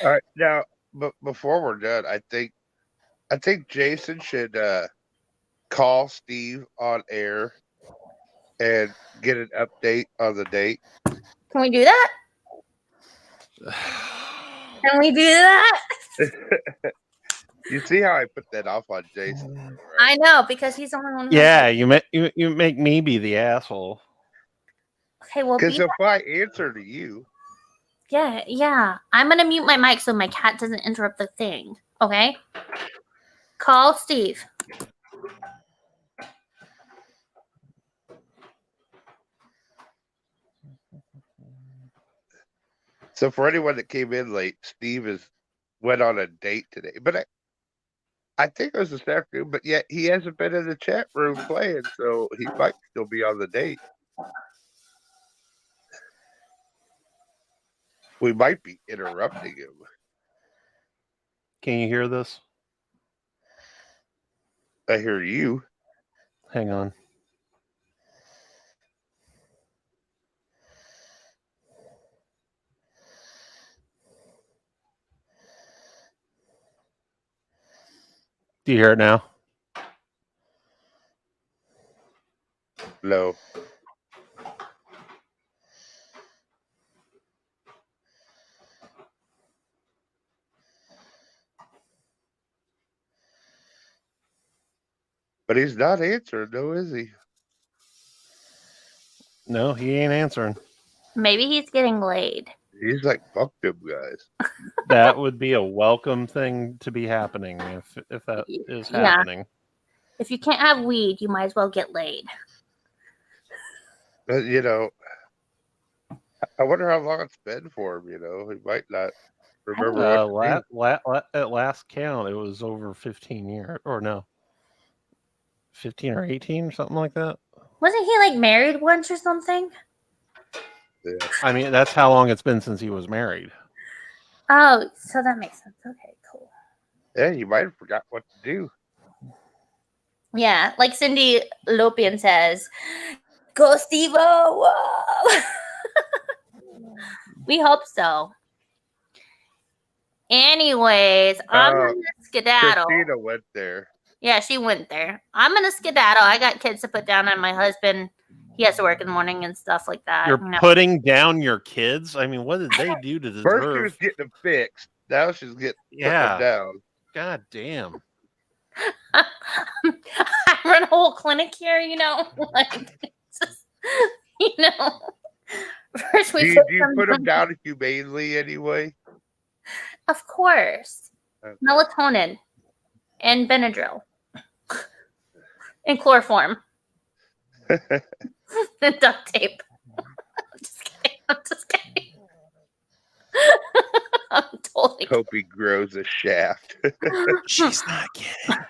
right, now, but before we're done, I think Jason should call Steve on air and get an update on the date.
Can we do that? Can we do that?
You see how I put that off on Jason? Right?
I know because he's the only one.
Yeah, you make me be the asshole.
Okay, well,
Because if I answer to you,
yeah. I'm gonna mute my mic so my cat doesn't interrupt the thing. Okay. Call Steve.
so for anyone that came in late, Steve went on a date today. But I think it was this afternoon, but yet he hasn't been in the chat room playing, so he might still be on the date. We might be interrupting him.
Can you hear this?
I hear you.
Hang on. Do you hear it now?
No. But he's not answering, though, is he?
No, he ain't answering.
Maybe he's getting laid.
He's like, fuck them guys.
That would be a welcome thing to be happening if that is happening.
If you can't have weed, you might as well get laid.
But, you know, I wonder how long it's been for him, you know. He might not remember
At last count, it was over 15 years. Or no. 15 or 18, something like that.
Wasn't he like married once or something?
Yeah.
I mean, that's how long it's been since he was married.
Oh, so that makes sense. Okay, cool.
Yeah, you might have forgot what to do.
Yeah, like Cindy Lopian says, go Steve-O! Whoa! We hope so. Anyways, I'm gonna skedaddle.
Christina went there.
Yeah, she went there. I'm gonna skedaddle. I got kids to put down, and my husband, he has to work in the morning and stuff like that.
You're putting down your kids? I mean, what did they do to deserve?
First she was getting them fixed. Now she's getting putting them down.
God damn.
I run a whole clinic here, you know. Like, just, you know. First we
do you put them down humanely anyway?
Of course.
Okay.
Melatonin and Benadryl and chloroform and duct tape. I'm just kidding. I'm totally
Hope he grows a shaft.
She's not kidding.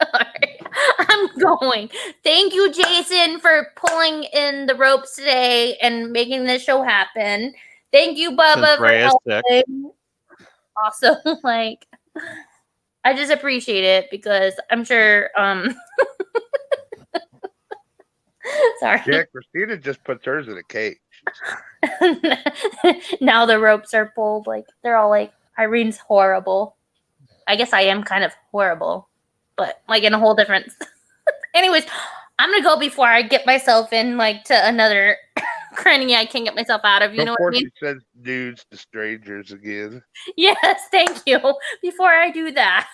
All right. I'm going. Thank you, Jason, for pulling in the ropes today and making this show happen. Thank you, Bubba, for helping. Also, like, I just appreciate it because I'm sure. Sorry.
Yeah, Christina just puts hers in a cage.
Now the ropes are pulled. Like, they're all like, Irene's horrible. I guess I am kind of horrible, but like in a whole different. Anyways, I'm gonna go before I get myself in like to another cranny I can't get myself out of. You know what I mean?
She sends nudes to strangers again.
Yes, thank you. Before I do that.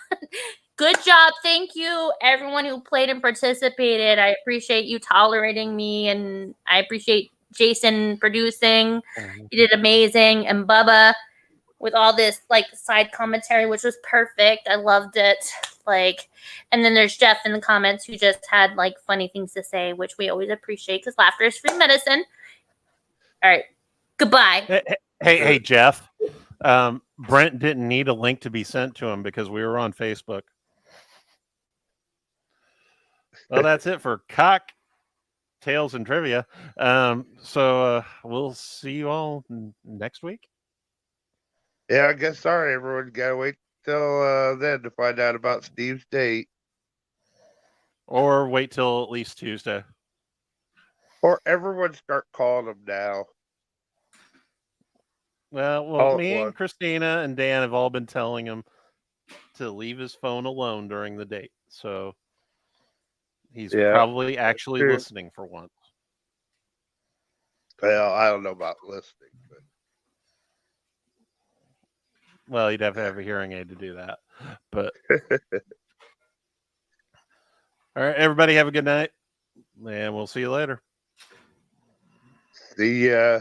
Good job. Thank you, everyone who played and participated. I appreciate you tolerating me, and I appreciate Jason producing. He did amazing. And Bubba with all this like side commentary, which was perfect. I loved it. Like, and then there's Jeff in the comments who just had like funny things to say, which we always appreciate because laughter is free medicine. All right. Goodbye.
Hey, Jeff. Brent didn't need a link to be sent to him because we were on Facebook. Well, that's it for cocktails and trivia. So we'll see you all next week.
Yeah, I guess sorry, everyone. Gotta wait till then to find out about Steve's date.
Or wait till at least Tuesday.
Or everyone start calling him now.
Well, me and Christina and Dan have all been telling him to leave his phone alone during the date. So he's probably actually listening for once.
Well, I don't know about listening, but
well, you'd have to have a hearing aid to do that. But all right, everybody have a good night. And we'll see you later.
See ya.